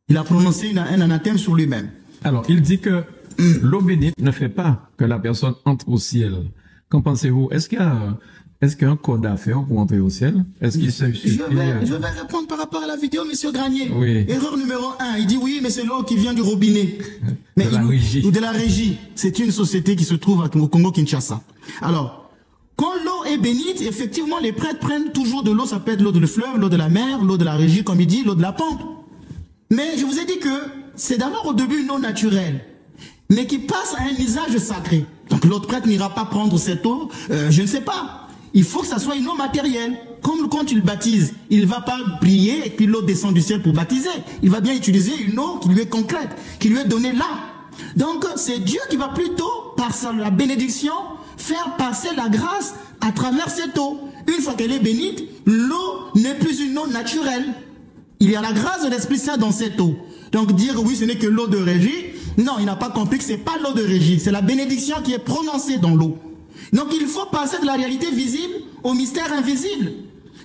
Il a prononcé un anathème sur lui-même. Alors, il dit que l'eau bénite ne fait pas que la personne entre au ciel. Qu'en pensez-vous? Est-ce qu'il y a un code à faire pour entrer au ciel? Est-ce qu'il suffit? Je vais répondre par rapport à la vidéo, monsieur Granier. Oui. Erreur numéro 1. Il dit oui, mais c'est l'eau qui vient du robinet. Mais ou de la régie. C'est une société qui se trouve au Congo-Kinshasa. Alors, quand l'eau est bénite, effectivement, les prêtres prennent toujours de l'eau. Ça peut être l'eau de le fleuve, l'eau de la mer, l'eau de la régie, comme il dit, l'eau de la pompe. Mais je vous ai dit que c'est d'abord au début une eau naturelle, mais qui passe à un usage sacré. Donc l'autre prêtre n'ira pas prendre cette eau, je ne sais pas. Il faut que ça soit une eau matérielle. Comme quand tu le baptises, il ne va pas prier et puis l'eau descend du ciel pour baptiser. Il va bien utiliser une eau qui lui est concrète, qui lui est donnée là. Donc c'est Dieu qui va plutôt, par la bénédiction, faire passer la grâce à travers cette eau. Une fois qu'elle est bénite, l'eau n'est plus une eau naturelle. Il y a la grâce de l'Esprit Saint dans cette eau. Donc dire oui, ce n'est que l'eau de régie, non, il n'a pas compris que ce n'est pas l'eau de régie, c'est la bénédiction qui est prononcée dans l'eau. Donc il faut passer de la réalité visible au mystère invisible.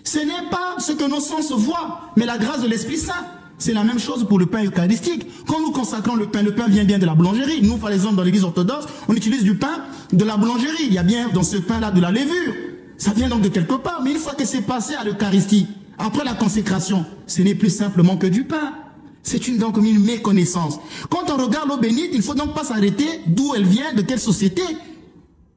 Ce n'est pas ce que nos sens voient, mais la grâce de l'Esprit Saint. C'est la même chose pour le pain eucharistique. Quand nous consacrons le pain vient bien de la boulangerie. Nous, par exemple, dans l'église orthodoxe, on utilise du pain de la boulangerie. Il y a bien dans ce pain-là de la levure. Ça vient donc de quelque part. Mais une fois que c'est passé à l'Eucharistie, après la consécration, ce n'est plus simplement que du pain. C'est donc une méconnaissance. Quand on regarde l'eau bénite, il ne faut donc pas s'arrêter d'où elle vient, de quelle société.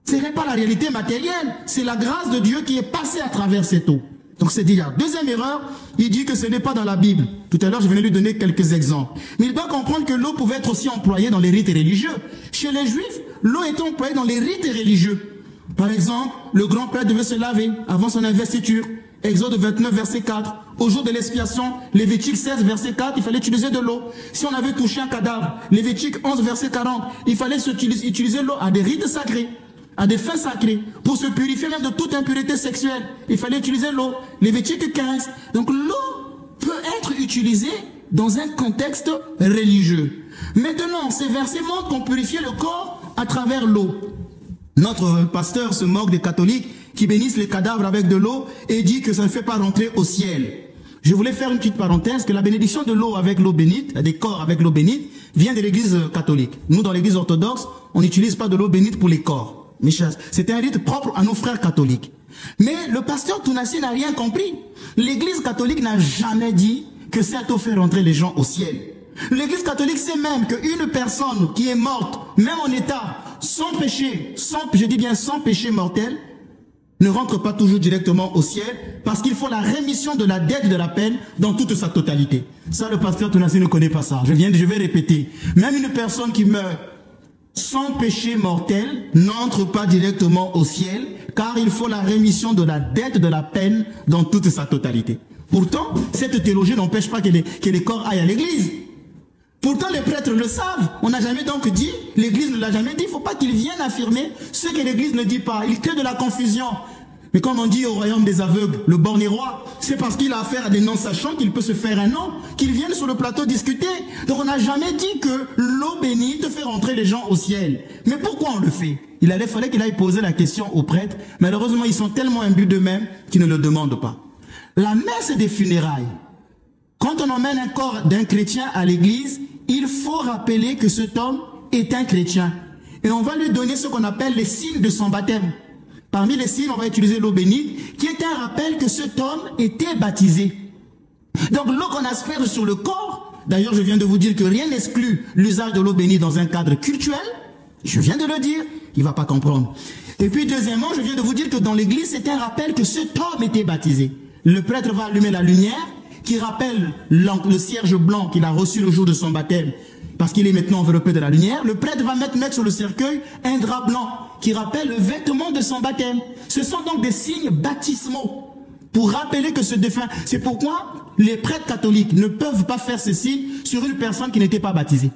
Ce n'est pas la réalité matérielle. C'est la grâce de Dieu qui est passée à travers cette eau. Donc c'est dit, deuxième erreur, il dit que ce n'est pas dans la Bible. Tout à l'heure, je venais lui donner quelques exemples. Mais il doit comprendre que l'eau pouvait être aussi employée dans les rites religieux. Chez les Juifs, l'eau était employée dans les rites religieux. Par exemple, le grand-père devait se laver avant son investiture. Exode 29, verset 4. Au jour de l'expiation, Lévitique 16, verset 4, il fallait utiliser de l'eau. Si on avait touché un cadavre, Lévitique 11, verset 40, il fallait utiliser l'eau à des rites sacrés, à des fins sacrées, pour se purifier même de toute impureté sexuelle. Il fallait utiliser l'eau. Lévitique 15. Donc l'eau peut être utilisée dans un contexte religieux. Maintenant, ces versets montrent qu'on purifie le corps à travers l'eau. Notre pasteur se moque des catholiques qui bénissent les cadavres avec de l'eau et dit que ça ne fait pas rentrer au ciel. Je voulais faire une petite parenthèse, que la bénédiction de l'eau avec l'eau bénite, des corps avec l'eau bénite, vient de l'église catholique. Nous, dans l'église orthodoxe, on n'utilise pas de l'eau bénite pour les corps. C'est un rite propre à nos frères catholiques. Mais le pasteur Tounassi n'a rien compris. L'église catholique n'a jamais dit que cette eau fait rentrer les gens au ciel. L'église catholique sait même qu'une personne qui est morte, même en état, sans péché, je dis bien sans péché mortel, ne rentre pas toujours directement au ciel, parce qu'il faut la rémission de la dette de la peine dans toute sa totalité. Ça, le pasteur Tounassi ne connaît pas ça. Je vais répéter. Même une personne qui meurt sans péché mortel n'entre pas directement au ciel, car il faut la rémission de la dette de la peine dans toute sa totalité. Pourtant, cette théologie n'empêche pas que les corps aillent à l'église. Pourtant, les prêtres le savent. On n'a jamais donc dit, l'Église ne l'a jamais dit. Il ne faut pas qu'ils viennent affirmer ce que l'Église ne dit pas. Il crée de la confusion. Mais comme on dit au royaume des aveugles, le borné roi, c'est parce qu'il a affaire à des non-sachants qu'il peut se faire un nom, qu'ils viennent sur le plateau discuter. Donc on n'a jamais dit que l'eau bénite fait rentrer les gens au ciel. Mais pourquoi on le fait? Il fallait qu'il aille poser la question aux prêtres. Malheureusement, ils sont tellement imbus d'eux-mêmes qu'ils ne le demandent pas. La messe des funérailles. Quand on emmène un corps d'un chrétien à l'église, il faut rappeler que cet homme est un chrétien. Et on va lui donner ce qu'on appelle les signes de son baptême. Parmi les signes, on va utiliser l'eau bénite, qui est un rappel que cet homme était baptisé. Donc l'eau qu'on asperge sur le corps, d'ailleurs je viens de vous dire que rien n'exclut l'usage de l'eau bénite dans un cadre cultuel. Je viens de le dire, il ne va pas comprendre. Et puis deuxièmement, je viens de vous dire que dans l'église, c'est un rappel que cet homme était baptisé. Le prêtre va allumer la lumière, qui rappelle le cierge blanc qu'il a reçu le jour de son baptême, parce qu'il est maintenant enveloppé de la lumière. Le prêtre va mettre sur le cercueil un drap blanc, qui rappelle le vêtement de son baptême. Ce sont donc des signes baptismaux, pour rappeler que ce défunt... C'est pourquoi les prêtres catholiques ne peuvent pas faire ces signes sur une personne qui n'était pas baptisée.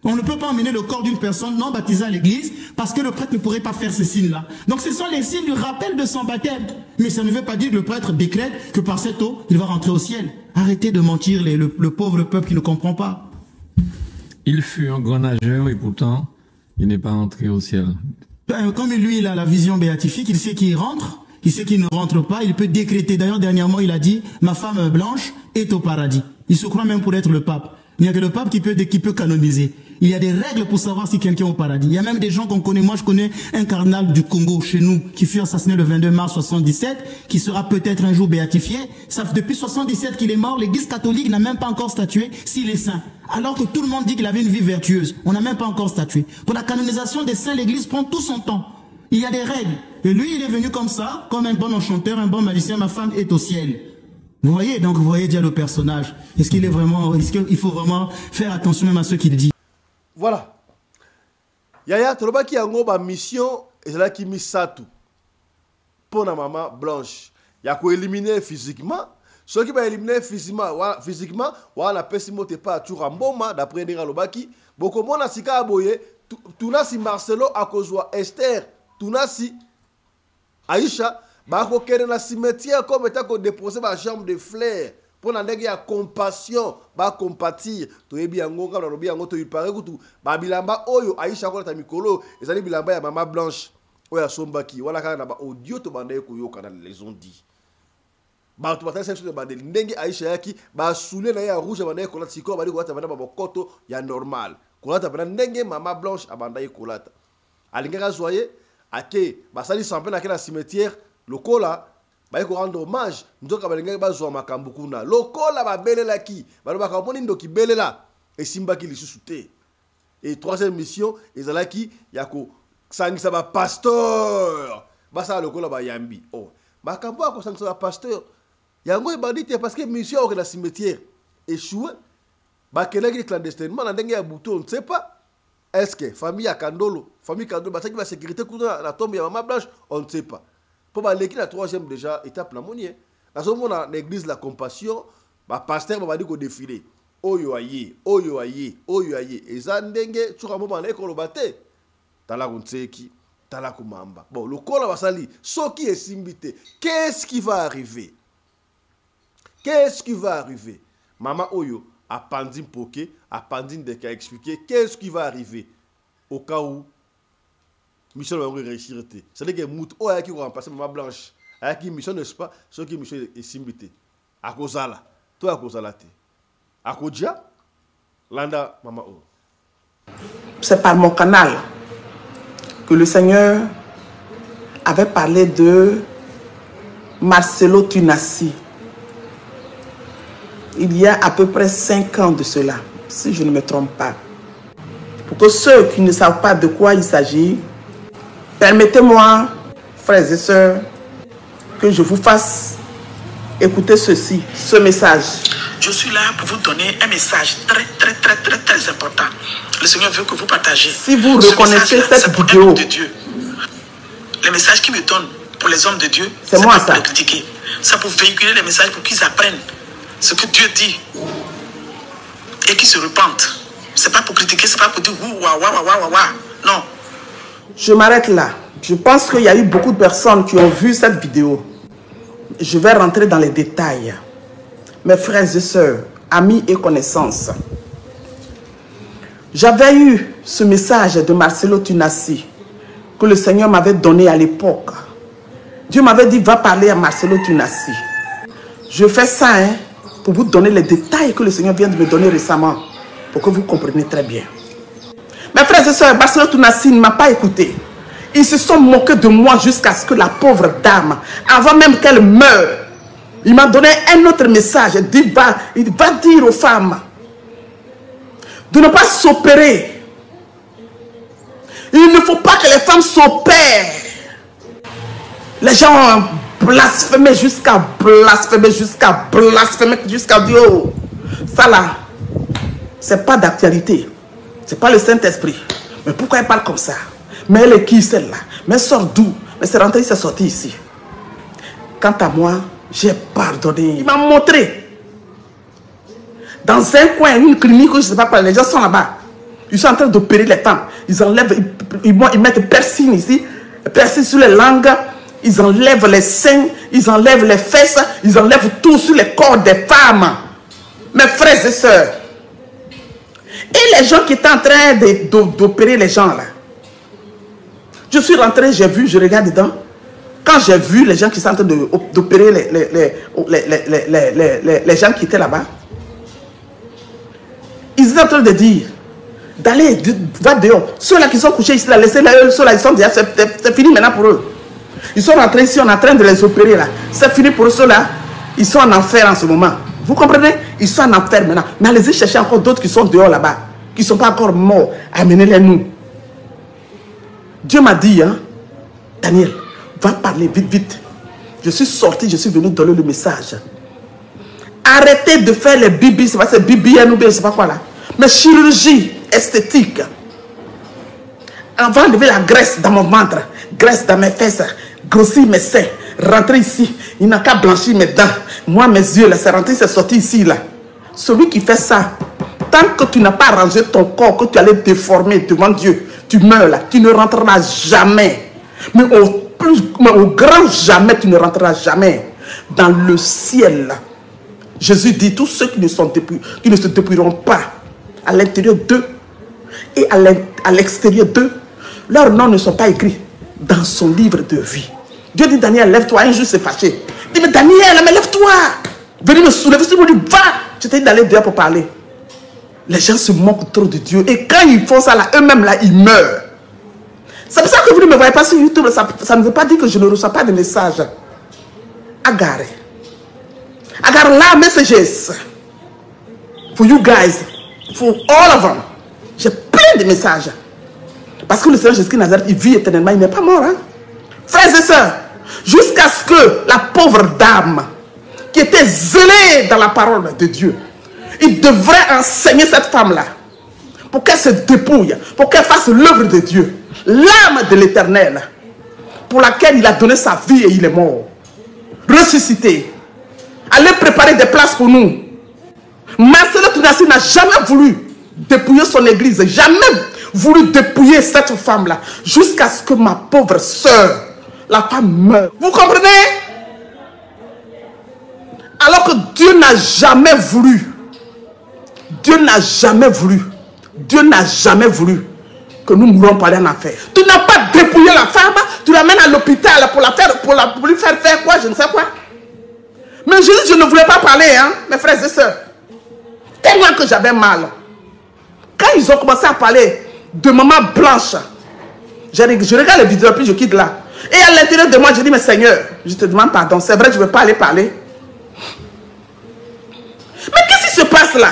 On ne peut pas emmener le corps d'une personne non baptisée à l'église parce que le prêtre ne pourrait pas faire ces signes-là. Donc ce sont les signes du rappel de son baptême. Mais ça ne veut pas dire que le prêtre décrète que par cette eau, il va rentrer au ciel. Arrêtez de mentir le pauvre peuple qui ne comprend pas. Il fut un grand nageur et pourtant, il n'est pas entré au ciel. Comme lui, il a la vision béatifique, il sait qu'il rentre, il sait qu'il ne rentre pas, il peut décréter. D'ailleurs, dernièrement, il a dit, ma femme blanche est au paradis. Il se croit même pour être le pape. Il n'y a que le pape qui peut canoniser. Il y a des règles pour savoir si quelqu'un est au paradis. Il y a même des gens qu'on connaît. Moi, je connais un cardinal du Congo chez nous qui fut assassiné le 22 mars 77, qui sera peut-être un jour béatifié. Ça fait depuis 77 qu'il est mort. L'Église catholique n'a même pas encore statué s'il est saint. Alors que tout le monde dit qu'il avait une vie vertueuse. On n'a même pas encore statué. Pour la canonisation des saints, l'Église prend tout son temps. Il y a des règles. Et lui, il est venu comme ça, comme un bon enchanteur, un bon magicien. Ma femme est au ciel. Vous voyez, donc vous voyez déjà le personnage. Est-ce qu'il faut vraiment faire attention même à ce qu'il dit? Voilà. Yaya, tolobaki yango ba mission ezalaki misatu. Pour na maman blanche. Ya ko éliminer physiquement. Ceux qui va éliminer physiquement, wala pesi mote pa tura mboma d'après ndinga lobaki. Boko mona sika aboye, tunasi Marcelo akozwa Esther, tunasi Aïcha, bako kene na cimetière comme état ko déposer ba jambe de fleurs. Pour la nègre, il y a compassion, ba compatir. To yebi yango ka lobi yango to yipare kutu. Ba bilamba oyo Aïcha ko ta mikolo, ezali bilamba ya maman blanche. Oya sombaki, wala ka na ba audio to banda ko yoka na les ont dit. Ba to batasa sur ba de ndenge Aïcha yaki, ba soule na ya rouge banda ko la siko ba ko ta banda ba bokoto ya normal. Ko la ta banda ndenge maman blanche abanda ko la ta. Alinga zoye ake ba sali sampe na kena cimetière lokola. Ba ko rendre hommage nzoka balinga bazwa makambu kuna lokola ba belela ki ba ba ka poni ndoki belela e simba ki lisusu te. Et troisième mission ezalaki ya ko sangisa ba pasteur ba sa lokola ba yambi oh makambu ko sangisa ba pasteur yango e bandite parce que mission au na cimetière échoué ba kelaki clandestinement na ndenge ya buto on ne sait pas. Est-ce que famille ya Kandolo ba saki ba sécurité kuna la tombe ya maman blanche on ne sait pas. Pour l'équipe la troisième déjà étape la monnaie. Dans ce moment l'église la compassion, bah pasteur va dire qu'au défilé. Oyo aye. Et ça ndenge sur un moment là qu'on le battait. Tala kunseki, tala kumamba. Bon, le col va sali. Ce qui est simbité. Qu'est-ce qui va arriver? Maman Oyo a pandine poké, a pandine de qu'a expliqué qu'est-ce qui va arriver au cas où mission va réussir. C'est-à-dire que Mout Oya qui va remplacer Maman Blanche. A qui mission n'est-ce pas? Ce qui mission est simbité. A Kozala. Toi à Kozala te. A Kodja. Landa Maman O. C'est par mon canal que le Seigneur avait parlé de Marcelo Tunasi. Il y a à peu près 5 ans de cela, si je ne me trompe pas. Pour que ceux qui ne savent pas de quoi il s'agit, permettez-moi, frères et sœurs, que je vous fasse écouter ce message. Je suis là pour vous donner un message très important. Le Seigneur veut que vous partagez. Si vous reconnaissez cette vidéo, de Dieu. Les messages qu'il me donne pour les hommes de Dieu, c'est moi ça. Pour les critiquer. C'est pour véhiculer les messages pour qu'ils apprennent ce que Dieu dit et qu'ils se repentent. C'est pas pour critiquer, c'est pas pour dire ouah. Non. Je m'arrête là. Je pense qu'il y a eu beaucoup de personnes qui ont vu cette vidéo. Je vais rentrer dans les détails. Mes frères et sœurs, amis et connaissances. J'avais eu ce message de Marcelo Tunasi que le Seigneur m'avait donné à l'époque. Dieu m'avait dit, va parler à Marcelo Tunasi. Je fais ça pour vous donner les détails que le Seigneur vient de me donner récemment, pour que vous compreniez très bien. Mes frères et sœurs, Marcelo Tunasi ne m'a pas écouté. Ils se sont moqués de moi jusqu'à ce que la pauvre dame, avant même qu'elle meure, il m'a donné un autre message. Il va dire aux femmes de ne pas s'opérer. Il ne faut pas que les femmes s'opèrent. Les gens ont blasphémé jusqu'à dire, oh, ça là, c'est pas d'actualité. C'est pas le Saint-Esprit. Mais pourquoi elle parle comme ça? Mais elle est qui celle-là? Mais elle sort d'où? Mais c'est rentré, c'est sorti ici. Quant à moi, j'ai pardonné. Il m'a montré. Dans un coin, une clinique, je ne sais pas quoi, les gens sont là-bas. Ils sont en train d'opérer les femmes. Ils enlèvent, ils mettent piercing ici, piercing sur les langues, ils enlèvent les seins, ils enlèvent les fesses, ils enlèvent tout sur les corps des femmes. Mes frères et sœurs. Et les gens qui étaient en train d'opérer les gens là. Je suis rentré, j'ai vu, je regarde dedans. Quand j'ai vu les gens qui sont en train d'opérer les gens qui étaient là-bas, ils étaient en train de dire, d'aller, va dehors. Ceux-là qui sont couchés ici, laissez-les, ceux-là, ils sont déjà, c'est fini maintenant pour eux. Ils sont rentrés ici, on est en train de les opérer là. C'est fini pour ceux-là, ils sont en enfer en ce moment. Vous comprenez? Ils sont en enfer maintenant. Mais allez-y chercher encore d'autres qui sont dehors là-bas, qui ne sont pas encore morts. Amenez-les nous. Dieu m'a dit, hein, Daniel, va parler vite. Je suis sorti, je suis venu donner le message. Arrêtez de faire les bibis, c'est pas ces bibis, je ne sais pas quoi là. Mais chirurgie esthétique. On va enlever la graisse dans mon ventre, graisse dans mes fesses, grossir mes seins, rentrer ici. Il n'a qu'à blanchir mes dents. Moi, mes yeux, là, c'est rentré, c'est sorti ici, là. Celui qui fait ça, tant que tu n'as pas arrangé ton corps, que tu allais déformer devant Dieu, tu meurs là, tu ne rentreras jamais. Mais au grand jamais, tu ne rentreras jamais dans le ciel. Jésus dit, tous ceux qui ne se dépouilleront pas à l'intérieur d'eux et à l'extérieur d'eux, leurs noms ne sont pas écrits dans son livre de vie. Dieu dit, Daniel, lève-toi. Un jour, c'est fâché. Il dit, mais Daniel, mais lève-toi. Venez me soulever. Je me dis, va. Je t'ai dit d'aller dehors pour parler. Les gens se moquent trop de Dieu. Et quand ils font ça, là, eux-mêmes, là, ils meurent. C'est pour ça que vous ne me voyez pas sur YouTube. Ça ne veut pas dire que je ne reçois pas de messages. Agar la messages. For you guys. For all of them. J'ai plein de messages. Parce que le Seigneur Jésus-Christ Nazareth, il vit éternellement. Il n'est pas mort. Hein? Frères et sœurs, jusqu'à ce que la pauvre dame qui était zélée dans la parole de Dieu, il devrait enseigner cette femme-là pour qu'elle se dépouille, pour qu'elle fasse l'œuvre de Dieu, l'âme de l'Éternel, pour laquelle il a donné sa vie et il est mort. Ressuscité. Allez préparer des places pour nous. Marcelo Tunasi n'a jamais voulu dépouiller son église, jamais voulu dépouiller cette femme-là, jusqu'à ce que ma pauvre soeur, la femme meure. Vous comprenez? Alors que Dieu n'a jamais voulu. Dieu n'a jamais voulu. Dieu n'a jamais voulu que nous mourons par un enfer. Tu n'as pas dépouillé la femme, tu l'amènes à l'hôpital pour lui faire faire quoi, je ne sais quoi. Mais je ne voulais pas parler, hein, mes frères et sœurs. Tellement que j'avais mal. Quand ils ont commencé à parler de maman blanche, je regarde les vidéos puis je quitte là. Et à l'intérieur de moi, je dis, mais Seigneur, je te demande pardon. C'est vrai, je ne veux pas aller parler. Mais qu'est-ce qui se passe là?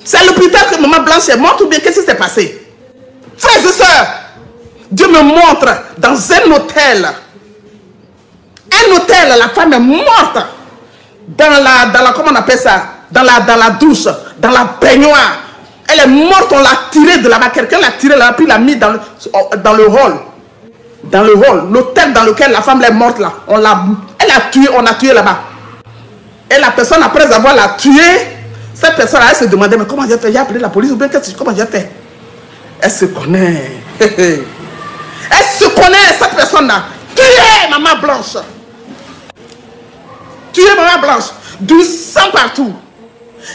C'est à l'hôpital que maman blanche est morte ou bien qu'est-ce qui s'est passé? Frères et sœurs, Dieu me montre dans un hôtel. Un hôtel, la femme est morte. Dans la comment on appelle ça? Dans la douche, dans la baignoire. Elle est morte, on l'a tirée de là-bas. Quelqu'un l'a tirée là-bas, puis l'a mis dans le hall. Dans le hall. L'hôtel dans lequel la femme est morte là. Elle a tué, on a tué là-bas. Et la personne, après avoir la tuée, Cette personne, elle se demandait, mais comment j'ai fait? J'ai appelé la police ou bien comment j'ai fait? Elle se connaît. Elle se connaît, cette personne-là. Tu es Maman Blanche. Tu es Maman Blanche. Du sang partout.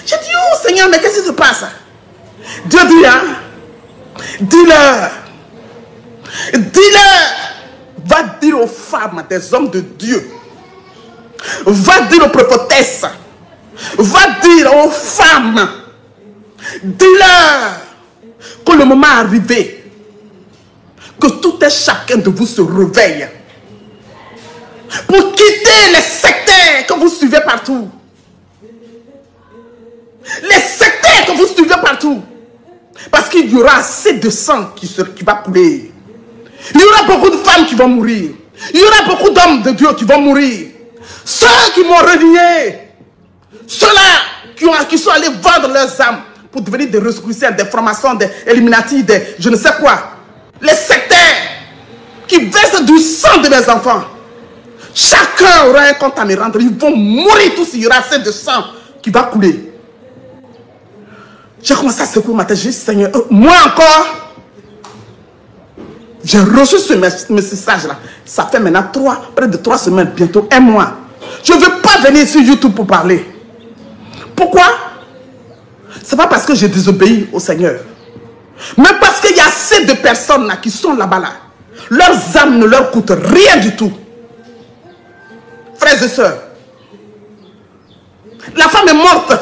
J'ai dit, oh Seigneur, mais qu'est-ce qui se passe? Dieu dit, hein? Dis-leur. Dis-leur. Va dire aux femmes, des hommes de Dieu. Va dire aux prophétesses. Va dire aux femmes. Dis-leur que le moment est arrivé. Que tout et chacun de vous se réveille. Pour quitter les sectaires que vous suivez partout. Les sectaires que vous suivez partout. Parce qu'il y aura assez de sang qui va couler. Il y aura beaucoup de femmes qui vont mourir. Il y aura beaucoup d'hommes de Dieu qui vont mourir. Ceux qui m'ont renié. Ceux-là qui sont allés vendre leurs âmes pour devenir des rescoussés, des formations, des Illuminati, des je ne sais quoi. Les sectaires qui versent du sang de mes enfants. Chacun aura un compte à me rendre. Ils vont mourir tous. Il y aura assez de sang qui va couler. J'ai commencé à secouer ma tête. J'ai dit, Seigneur, moi encore, j'ai reçu ce message-là. Ça fait maintenant près de 3 semaines, bientôt 1 mois. Je ne veux pas venir sur YouTube pour parler. Pourquoi? Ce n'est pas parce que j'ai désobéi au Seigneur. Mais parce qu'il y a assez de personnes là qui sont là-bas. Là. Leurs âmes ne leur coûtent rien du tout. Frères et sœurs, la femme est morte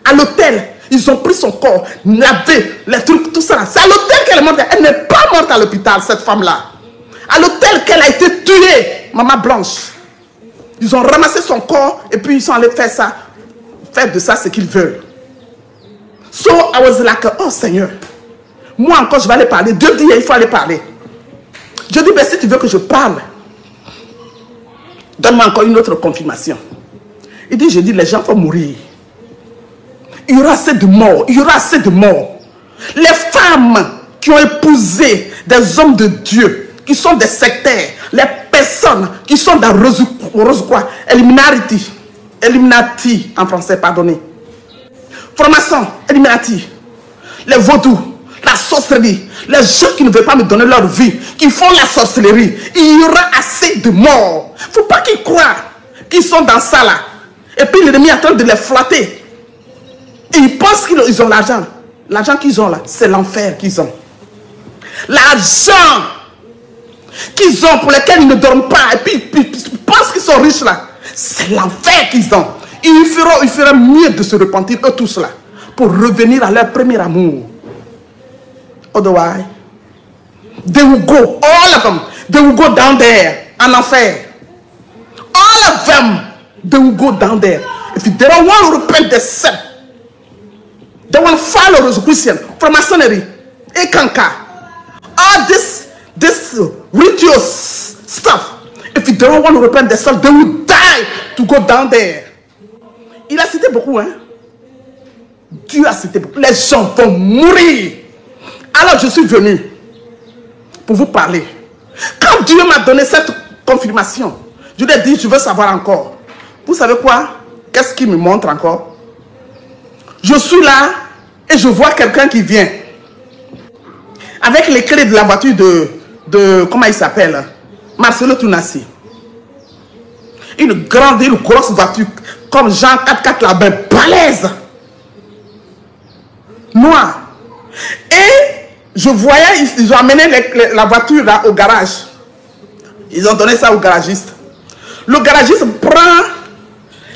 à l'hôtel. Ils ont pris son corps, lavé, les trucs, tout ça. C'est à l'hôtel qu'elle est morte. Elle n'est pas morte à l'hôpital, cette femme-là. À l'hôtel qu'elle a été tuée, Maman Blanche. Ils ont ramassé son corps et puis ils sont allés faire ça. Faire de ça ce qu'ils veulent. So I was like, oh Seigneur, moi encore je vais aller parler. Dieu dit, il faut aller parler. Je dis, ben si tu veux que je parle, donne-moi encore une autre confirmation. Il dit, je dis, les gens vont mourir. Il y aura assez de morts. Il y aura assez de morts. Les femmes qui ont épousé des hommes de Dieu, qui sont des sectaires, les personnes qui sont dans Rose-Croix, Illuminati en français, pardonnez. Formation, Illuminati, les vaudous, la sorcellerie, les gens qui ne veulent pas me donner leur vie, qui font la sorcellerie, il y aura assez de morts. Il ne faut pas qu'ils croient qu'ils sont dans ça là. Et puis l'ennemi est en train de les flatter. Et ils pensent qu'ils ont l'argent. L'argent qu'ils ont là, c'est l'enfer qu'ils ont. L'argent qu'ils ont pour lequel ils ne dorment pas. Et puis ils pensent qu'ils sont riches là. C'est l'enfer qu'ils ont. Ils feront mieux de se repentir, eux tous là, pour revenir à leur premier amour. Otherwise, they will go, all of them, they will go down there, en enfer. All of them, they will go down there. If they don't want to repent themselves, they want to follow the Christian, Freemasonry, Ekanka, all this ritual stuff. If they don't want to repent themselves, they will die to go down there. Il a cité beaucoup, hein. Dieu a cité beaucoup. Les gens vont mourir. Alors je suis venu pour vous parler. Quand Dieu m'a donné cette confirmation, je lui ai dit, je veux savoir encore. Vous savez quoi? Qu'est-ce qu'il me montre encore? Je suis là et je vois quelqu'un qui vient avec les clés de la voiture de comment il s'appelle? Marcelo Tounassi. Une grosse voiture comme Jean 4x4 là-bas, balèze, noir. Et je voyais, ils ont amené la voiture là au garage. Ils ont donné ça au garagiste. Le garagiste prend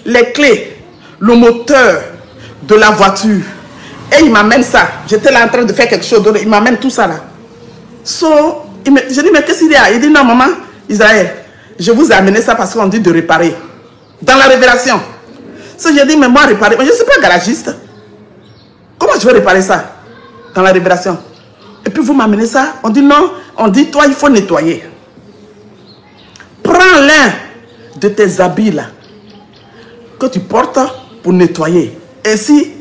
les clés, le moteur de la voiture. Et il m'amène ça. J'étais là en train de faire quelque chose d'autre. Il m'amène tout ça là. Je dis, mais qu'est-ce qu'il y a? Il dit, non maman, Israël, je vous ai amené ça parce qu'on dit de réparer. Dans la révélation. J'ai dit, mais moi réparer, mais je ne suis pas garagiste. Comment je vais réparer ça? Dans la révélation. Et puis vous m'amenez ça, on dit non, on dit toi il faut nettoyer. Prends l'un de tes habits là, que tu portes pour nettoyer. Ainsi,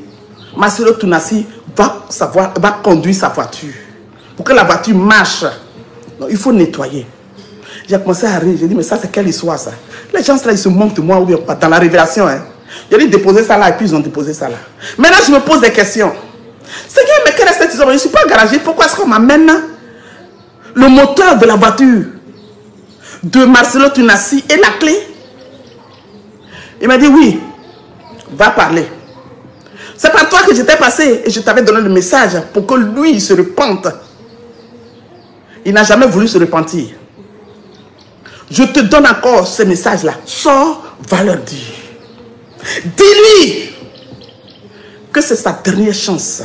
Marcelo Tounassi va conduire sa voiture. Pour que la voiture marche, donc, il faut nettoyer. J'ai commencé à rire, j'ai dit mais ça c'est quelle histoire ça? Les gens là ils se moquent de moi ou bien pas dans la révélation. Hein? J'ai dit déposer ça là et puis ils ont déposé ça là. Maintenant, je me pose des questions. Seigneur, mais quelle est cette histoire? Je ne suis pas garagiste. Pourquoi est-ce qu'on m'amène le moteur de la voiture de Marcelo Tunasi et la clé? Il m'a dit oui, va parler. C'est par toi que j'étais passé et je t'avais donné le message pour que lui il se repente. Il n'a jamais voulu se repentir. Je te donne encore ce message-là. Sors, va leur dire. Dis-lui que c'est sa dernière chance.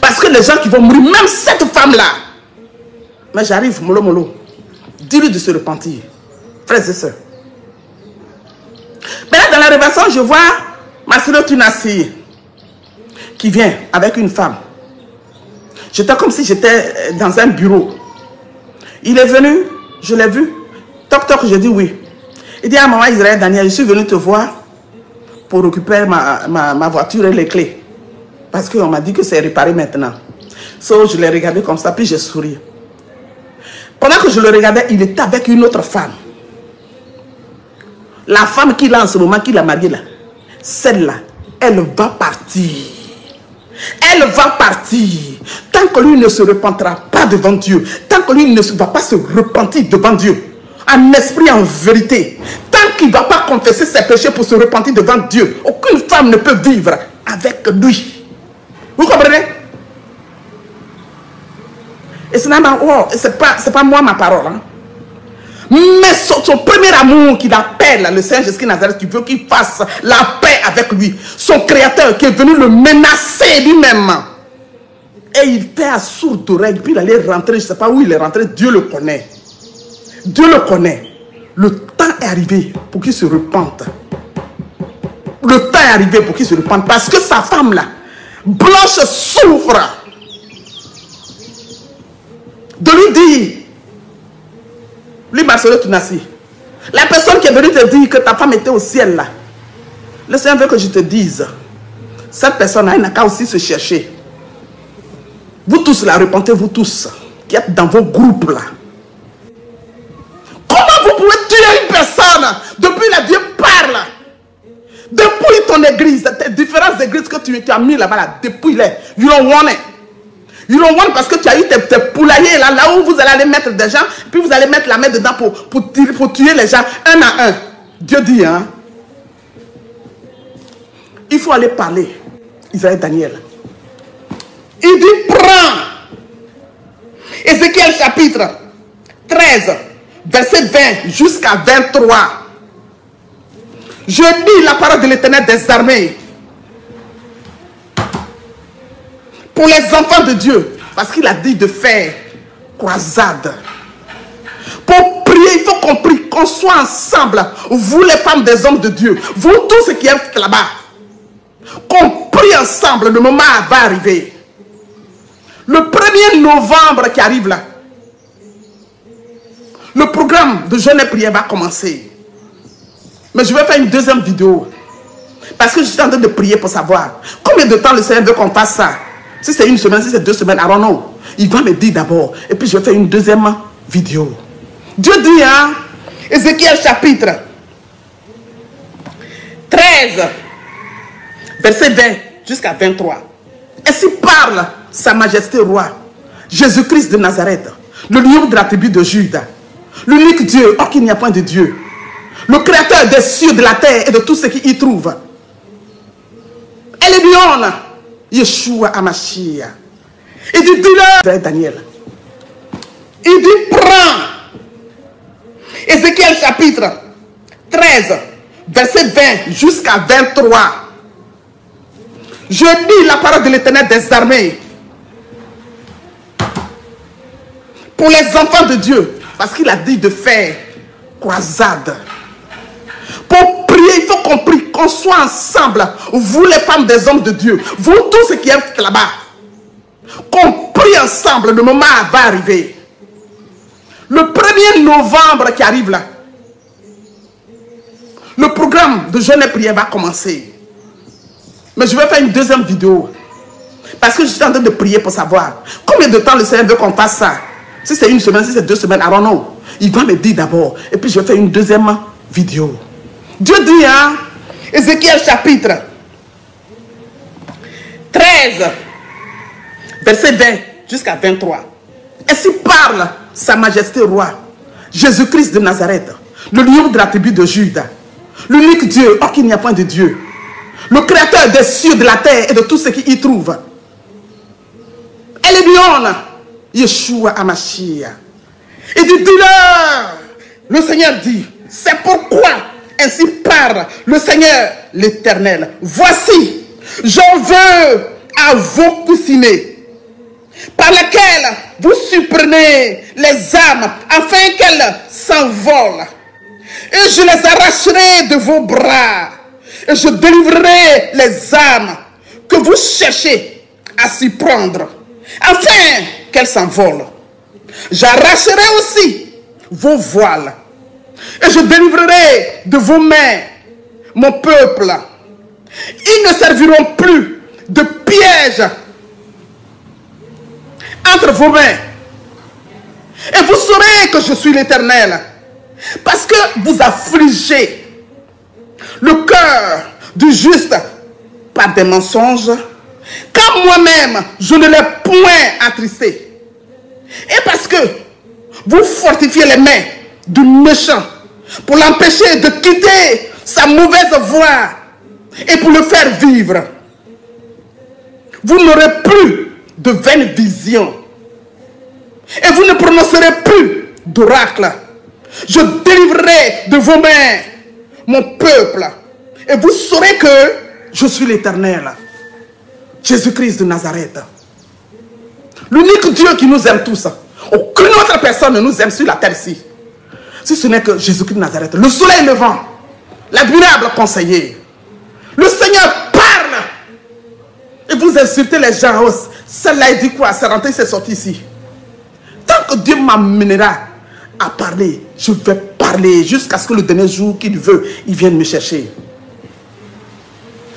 Parce que les gens qui vont mourir, même cette femme-là. Mais j'arrive, mollo mollo. Dis-lui de se repentir. Frères et sœurs. Mais là, dans la révélation, je vois Marcelo Tunasi qui vient avec une femme. J'étais comme si j'étais dans un bureau. Il est venu, je l'ai vu. Toc toc, j'ai dit oui. Il dit à maman Israël Daniel, je suis venu te voir pour récupérer ma voiture et les clés. Parce qu'on m'a dit que c'est réparé maintenant. Je l'ai regardé comme ça, puis j'ai souri. Pendant que je le regardais, il était avec une autre femme. La femme qu'il a en ce moment, qu'il a mariée là, celle-là, elle va partir. Elle va partir. Tant que lui ne se repentira pas devant Dieu, tant que lui ne va pas se repentir devant Dieu, en esprit, en vérité, tant qu'il ne va pas confesser ses péchés pour se repentir devant Dieu, aucune femme ne peut vivre avec lui. Vous comprenez? Et ce n'est pas moi ma parole. Hein? Mais son premier amour qu'il appelle le Saint Jésus Nazareth, qui veut qu'il fasse la paix avec lui, son créateur qui est venu le menacer lui-même. Et il fait à sourde oreille, puis il allait rentrer, je ne sais pas où il est rentré, Dieu le connaît. Dieu le connaît. Le temps est arrivé pour qu'il se repente. Le temps est arrivé pour qu'il se repente. Parce que sa femme là, Blanche, souffre. De lui dire, lui Marcelo Tunasi, la personne qui est venue te dire que ta femme était au ciel là, le Seigneur veut que je te dise, cette personne-là, elle n'a qu'à aussi se chercher. Vous tous là, repentez, vous tous, qui êtes dans vos groupes là. Comment vous pouvez tuer une personne depuis la Dieu parle? Depuis ton église, tes différentes églises que tu as mis là-bas, là, depuis les, you don't want it. You don't want parce que tu as eu tes poulaillers là, là où vous allez mettre des gens, puis vous allez mettre la main dedans pour tuer les gens un à un. Dieu dit, hein, il faut aller parler. Israël Daniel. Il dit, prends. Ézéchiel chapitre 13, verset 20 jusqu'à 23. Je lis la parole de l'Éternel des armées. Pour les enfants de Dieu, parce qu'il a dit de faire croisade. Pour prier, il faut qu'on soit ensemble, vous les femmes des hommes de Dieu, vous tous ceux qui êtes là-bas, qu'on prie ensemble, le moment va arriver. Le 1er novembre qui arrive là, le programme de jeûne et prière va commencer. Mais je vais faire une deuxième vidéo, parce que je suis en train de prier pour savoir combien de temps le Seigneur veut qu'on fasse ça. Si c'est une semaine, si c'est 2 semaines, I don't know. Il va me dire d'abord. Et puis je vais faire une deuxième vidéo. Dieu dit, hein, Ézéchiel chapitre 13, verset 20 jusqu'à 23. Ainsi parle sa majesté roi, Jésus-Christ de Nazareth, le lion de la tribu de Juda, l'unique Dieu, or qu'il n'y a point de Dieu, le créateur des cieux, de la terre et de tout ce qui y trouve. Elle est lion. Yeshua Amashia. Il dit, dis-le, Daniel. Il dit, prends. Ézéchiel chapitre 13, verset 20 jusqu'à 23. Je lis la parole de l'Éternel des armées. Pour les enfants de Dieu, parce qu'il a dit de faire croisade. Pour prier, il faut qu'on prie, qu'on soit ensemble, vous les femmes des hommes de Dieu, vous tous ceux qui êtes là-bas, qu'on prie ensemble, le moment va arriver. Le 1er novembre qui arrive là, le programme de jeûne et prière va commencer. Mais je vais faire une deuxième vidéo, parce que je suis en train de prier pour savoir combien de temps le Seigneur veut qu'on fasse ça. Si c'est une semaine, si c'est 2 semaines, I don't know. Il va me dire d'abord, et puis je vais faire une deuxième vidéo. Dieu dit, hein, Ézéchiel chapitre 13, verset 20 jusqu'à 23. Ainsi parle Sa Majesté Roi, Jésus-Christ de Nazareth, le lion de la tribu de Juda, l'unique Dieu, or qu'il n'y a point de Dieu, le créateur des cieux, de la terre et de tout ce qui y trouve. Elle est lion, Yeshua Amashia. Et du douleur, le Seigneur dit, c'est pourquoi ainsi parle le Seigneur l'Éternel. Voici, j'en veux à vos coussinets, par lesquels vous surprenez les âmes, afin qu'elles s'envolent. Et je les arracherai de vos bras, et je délivrerai les âmes que vous cherchez à s'y prendre, afin qu'elles s'envolent. J'arracherai aussi vos voiles, et je délivrerai de vos mains mon peuple. Ils ne serviront plus de piège entre vos mains. Et vous saurez que je suis l'Éternel, parce que vous affligez le cœur du juste par des mensonges, quand moi-même je ne l'ai point attristé. Et parce que vous fortifiez les mains du méchant pour l'empêcher de quitter sa mauvaise voie et pour le faire vivre. Vous n'aurez plus de vaines visions et vous ne prononcerez plus d'oracle. Je délivrerai de vos mains mon peuple et vous saurez que je suis l'Éternel, Jésus-Christ de Nazareth, l'unique Dieu qui nous aime tous. Aucune autre personne ne nous aime sur la terre-ci, si ce n'est que Jésus-Christ de Nazareth, le soleil levant, l'admirable conseiller. Le Seigneur parle et vous insultez les gens. Oh, celle-là, il dit quoi? C'est rentré, c'est sorti ici. Tant que Dieu m'amènera à parler, je vais parler jusqu'à ce que le dernier jour qu'il veut, il vienne me chercher.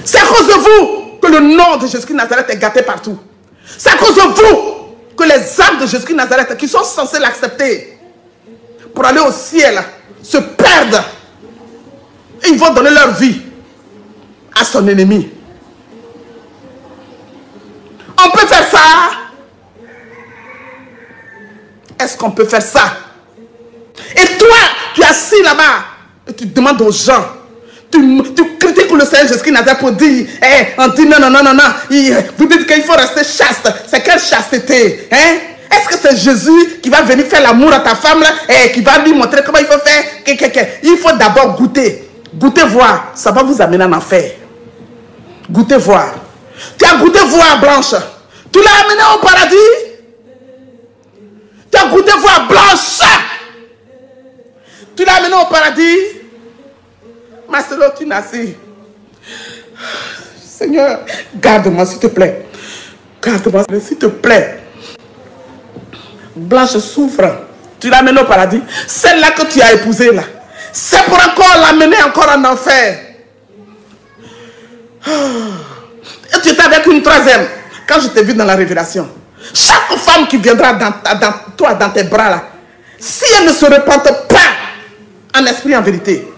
C'est à cause de vous que le nom de Jésus-Christ de Nazareth est gâté partout. C'est à cause de vous que les âmes de Jésus-Christ de Nazareth, qui sont censées l'accepter pour aller au ciel, se perdent. Et ils vont donner leur vie à son ennemi. On peut faire ça? Est-ce qu'on peut faire ça? Et toi, tu es assis là-bas et tu demandes aux gens, tu critiques le Seigneur Jésus-Christ Nazareth pour dire, on dit non, vous dites qu'il faut rester chaste. C'est quelle chasteté? Est-ce que c'est Jésus qui va venir faire l'amour à ta femme là, et qui va lui montrer comment il faut faire? Il faut d'abord goûter. Goûtez voir, ça va vous amener en enfer. Goûtez voir. Tu as goûté voir Blanche. Tu l'as amené au paradis. Tu as goûté voir Blanche. Tu l'as amené au paradis. Marcelo, tu n'as assis. Seigneur, garde-moi s'il te plaît. Garde-moi s'il te plaît. Blanche souffre. Tu l'as amené au paradis. Celle-là que tu as épousée là, c'est pour encore l'amener encore en enfer. Et tu étais avec une troisième. Quand je t'ai vu dans la révélation, chaque femme qui viendra dans tes bras là, si elle ne se repente pas en esprit en vérité,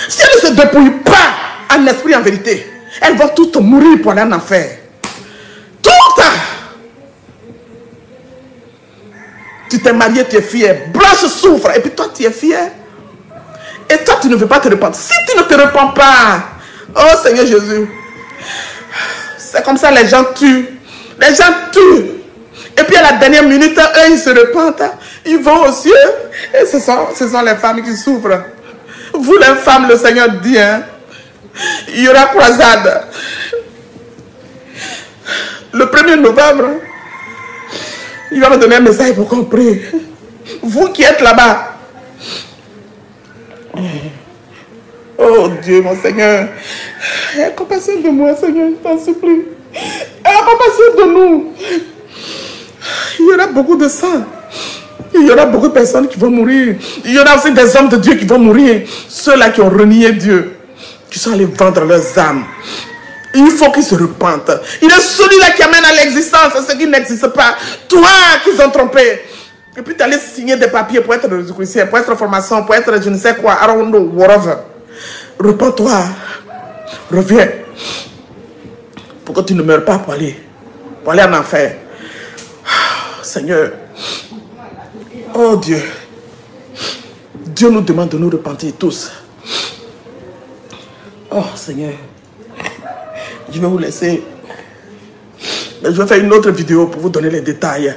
si elle ne se dépouille pas en esprit en vérité, elles vont toutes mourir pour aller en enfer. Toutes. Tu t'es marié, tu es fier. Blanche souffre et puis toi tu es fier. Et toi tu ne veux pas te repentir. Si tu ne te repens pas, oh Seigneur Jésus, c'est comme ça les gens tuent. Les gens tuent. Et puis à la dernière minute, eux ils se repentent. Ils vont aux cieux. Et ce sont les femmes qui souffrent. Vous les femmes, le Seigneur dit, il y aura croisade. Le 1er novembre, il va me donner un message pour qu'on prie. Vous qui êtes là-bas. Oh Dieu, mon Seigneur. Aie compassion de moi, Seigneur, je t'en supplie. Aie compassion de nous. Il y aura beaucoup de sang. Il y aura beaucoup de personnes qui vont mourir. Il y aura aussi des hommes de Dieu qui vont mourir. Ceux-là qui ont renié Dieu, qui sont allés vendre leurs âmes. Il faut qu'ils se repentent. Il est celui-là qui amène à l'existence ce qui n'existe pas. Toi qui ont trompé. Et puis tu allais signer des papiers pour être chrétien, pour être formation, pour être je ne sais quoi. I don't know, whatever. Repends-toi. Reviens. Pour que tu ne meurs pas pour aller en enfer. Seigneur. Oh Dieu. Dieu nous demande de nous repentir tous. Oh Seigneur. Je vais vous laisser. Je vais faire une autre vidéo pour vous donner les détails.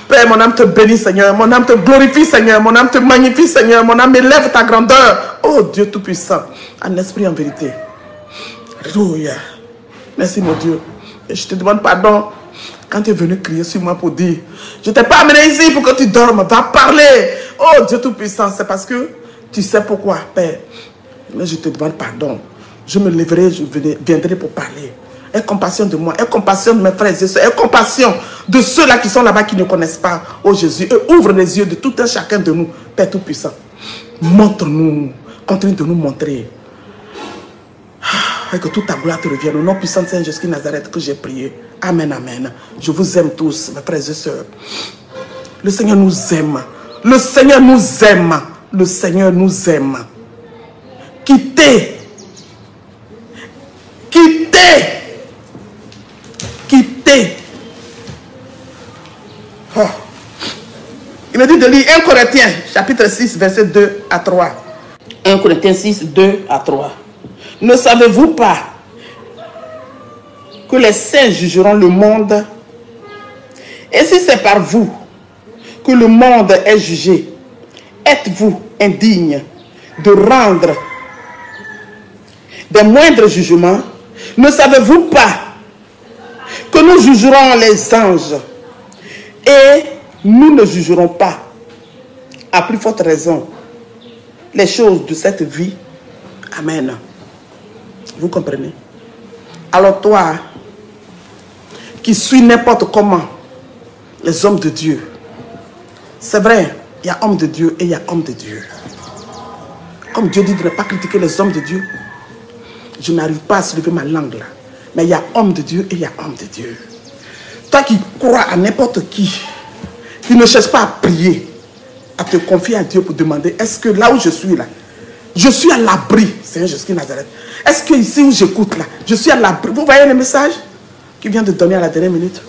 Père, mon âme te bénit, Seigneur. Mon âme te glorifie, Seigneur. Mon âme te magnifie, Seigneur. Mon âme élève ta grandeur. Oh Dieu Tout-Puissant. En esprit, en vérité. Alléluia. Merci, mon Dieu. Et je te demande pardon quand tu es venu crier sur moi pour dire, je ne t'ai pas amené ici pour que tu dormes. Va parler. Oh Dieu Tout-Puissant. C'est parce que tu sais pourquoi, Père. Mais je te demande pardon. Je me lèverai, je viendrai pour parler. Aie compassion de moi, aie compassion de mes frères et sœurs, aie compassion de ceux-là qui sont là-bas qui ne connaissent pas, oh Jésus, et ouvre les yeux de tout un chacun de nous, Père Tout-Puissant. Montre-nous, continue de nous montrer. Et que toute ta gloire te revienne. Au nom puissant de Saint Jésus Nazareth que j'ai prié. Amen, amen. Je vous aime tous, mes frères et sœurs. Le Seigneur nous aime. Le Seigneur nous aime. Le Seigneur nous aime. Quittez. Oh. Il me dit de lire 1 Corinthiens, chapitre 6, verset 2 à 3. 1 Corinthiens 6, 2 à 3. Ne savez-vous pas que les saints jugeront le monde? Et si c'est par vous que le monde est jugé, êtes-vous indigne de rendre des moindres jugements? Ne savez-vous pas que nous jugerons les anges et nous ne jugerons pas, à plus forte raison, les choses de cette vie? Amen. Vous comprenez? Alors toi, qui suis n'importe comment les hommes de Dieu, c'est vrai, il y a hommes de Dieu et il y a hommes de Dieu. Comme Dieu dit de ne pas critiquer les hommes de Dieu, je n'arrive pas à soulever ma langue là. Mais il y a homme de Dieu et il y a homme de Dieu. Toi qui crois à n'importe qui ne cherche pas à prier, à te confier à Dieu pour demander, est-ce que là où je suis là, je suis à l'abri, Seigneur Jésus Nazareth. Est-ce que ici où j'écoute là, je suis à l'abri? Vous voyez le message qu'il vient de donner à la dernière minute?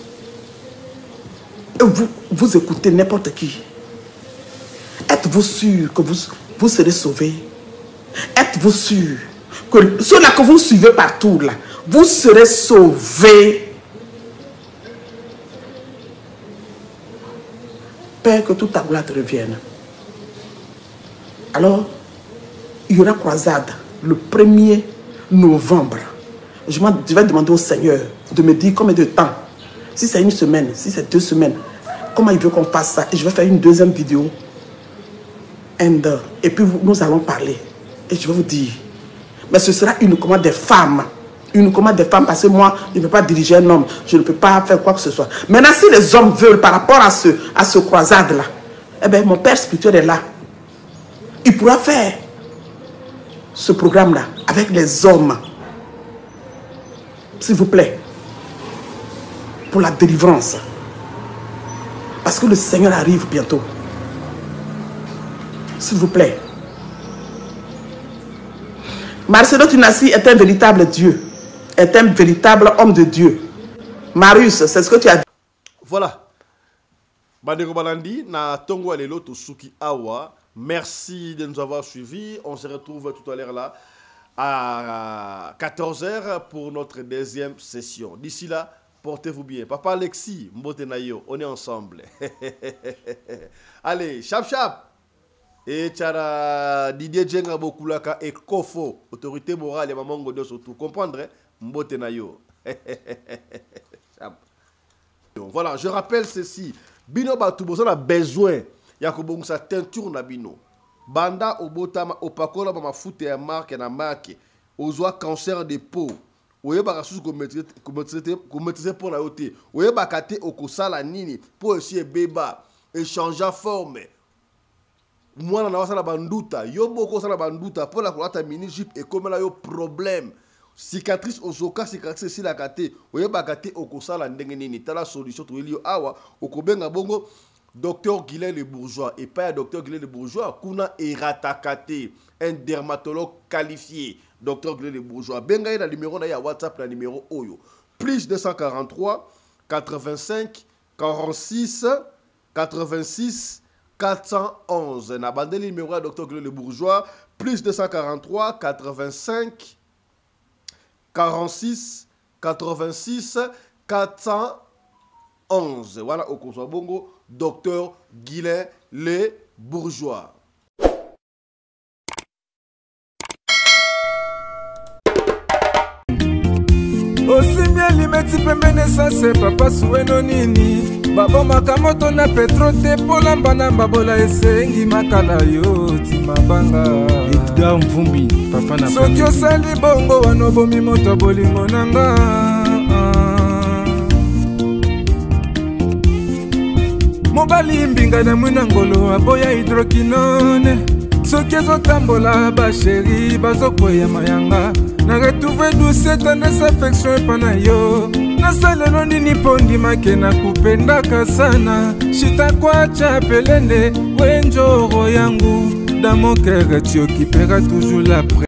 Et vous écoutez n'importe qui. Êtes-vous sûr que vous serez sauvés? Êtes-vous sûr que ceux-là que vous suivez partout là, vous serez sauvés? Père, que toute ta gloire te revienne. Alors, il y aura croisade le 1er novembre. Je vais demander au Seigneur de me dire combien de temps. Si c'est une semaine, si c'est 2 semaines, comment il veut qu'on fasse ça. Et je vais faire une deuxième vidéo. Et puis nous allons parler. Et je vais vous dire. Mais ce sera uniquement des femmes. Uniquement des femmes, parce que moi, je ne peux pas diriger un homme. Je ne peux pas faire quoi que ce soit. Maintenant, si les hommes veulent par rapport à ce croisade-là, eh bien, mon père spirituel est là. Il pourra faire ce programme-là avec les hommes. S'il vous plaît. Pour la délivrance. Parce que le Seigneur arrive bientôt. S'il vous plaît. Marcelo Tunasi est un véritable Dieu. Est un véritable homme de Dieu. Marius, c'est ce que tu as dit. Voilà. Bandeko Balandi, na Tongo Alelo Tosuki Awa. Merci de nous avoir suivis. On se retrouve tout à l'heure là à 14h pour notre deuxième session. D'ici là, portez-vous bien. Papa Alexis, Mbotenayo, on est ensemble. Allez, chap chap. Et Tchara Didier Djenga Bokulaka et Kofo, autorité morale et maman Godo surtout. Comprendre? Mbotenayo. Voilà, je rappelle ceci. Bino Batoubo, on a besoin. Yakobong sa teinture na bino. Banda obotama opakola ba mafuta ya marque na marque. Ozwa cancer de peau. Oye ba rasus ko maîtriser pour la yote. Oye ba kate okosala nini pour essayer beba échanger forme. Moi na wasala banduta, yo boko sala banduta pour la kolata mini jupe et comme là yo problème. Cicatrice ozoka cicatrice si la kate. Oye ba kate okosala ndenge nini. Tala solution to elio awa okobenga bongo Docteur Guilain le Bourgeois, et pas Docteur Guilain le Bourgeois, Kuna Eratakate, un dermatologue qualifié. Dr Guilin le Bourgeois. Bengaï na numéro na ya WhatsApp na numéro Oyo. Plus 243 85 46 86 411. Na bandeli numéro à Dr Guilin le Bourgeois. Plus 243 85 46 86 411. Voilà au Konso Bongo, Dr Guilin le Bourgeois. Osimia limeti pembene sase papa sueno nini babo makamoto na petro te polamba na babola esengi makala yo timabanga Edgar Mvumbi papa na soki osali bongo wana bomi moto bolingo nanga mobali mbinga na mwina ngolo aboya hydroquinone soki ezotambola basheri bazokwea mayanga na retrouve douce tendresse affection pana yo nasalelo nini po ndimake na kupendaka sana shitakwacha pelende wenjoro yangu dans mon cœur tu occuperas toujours la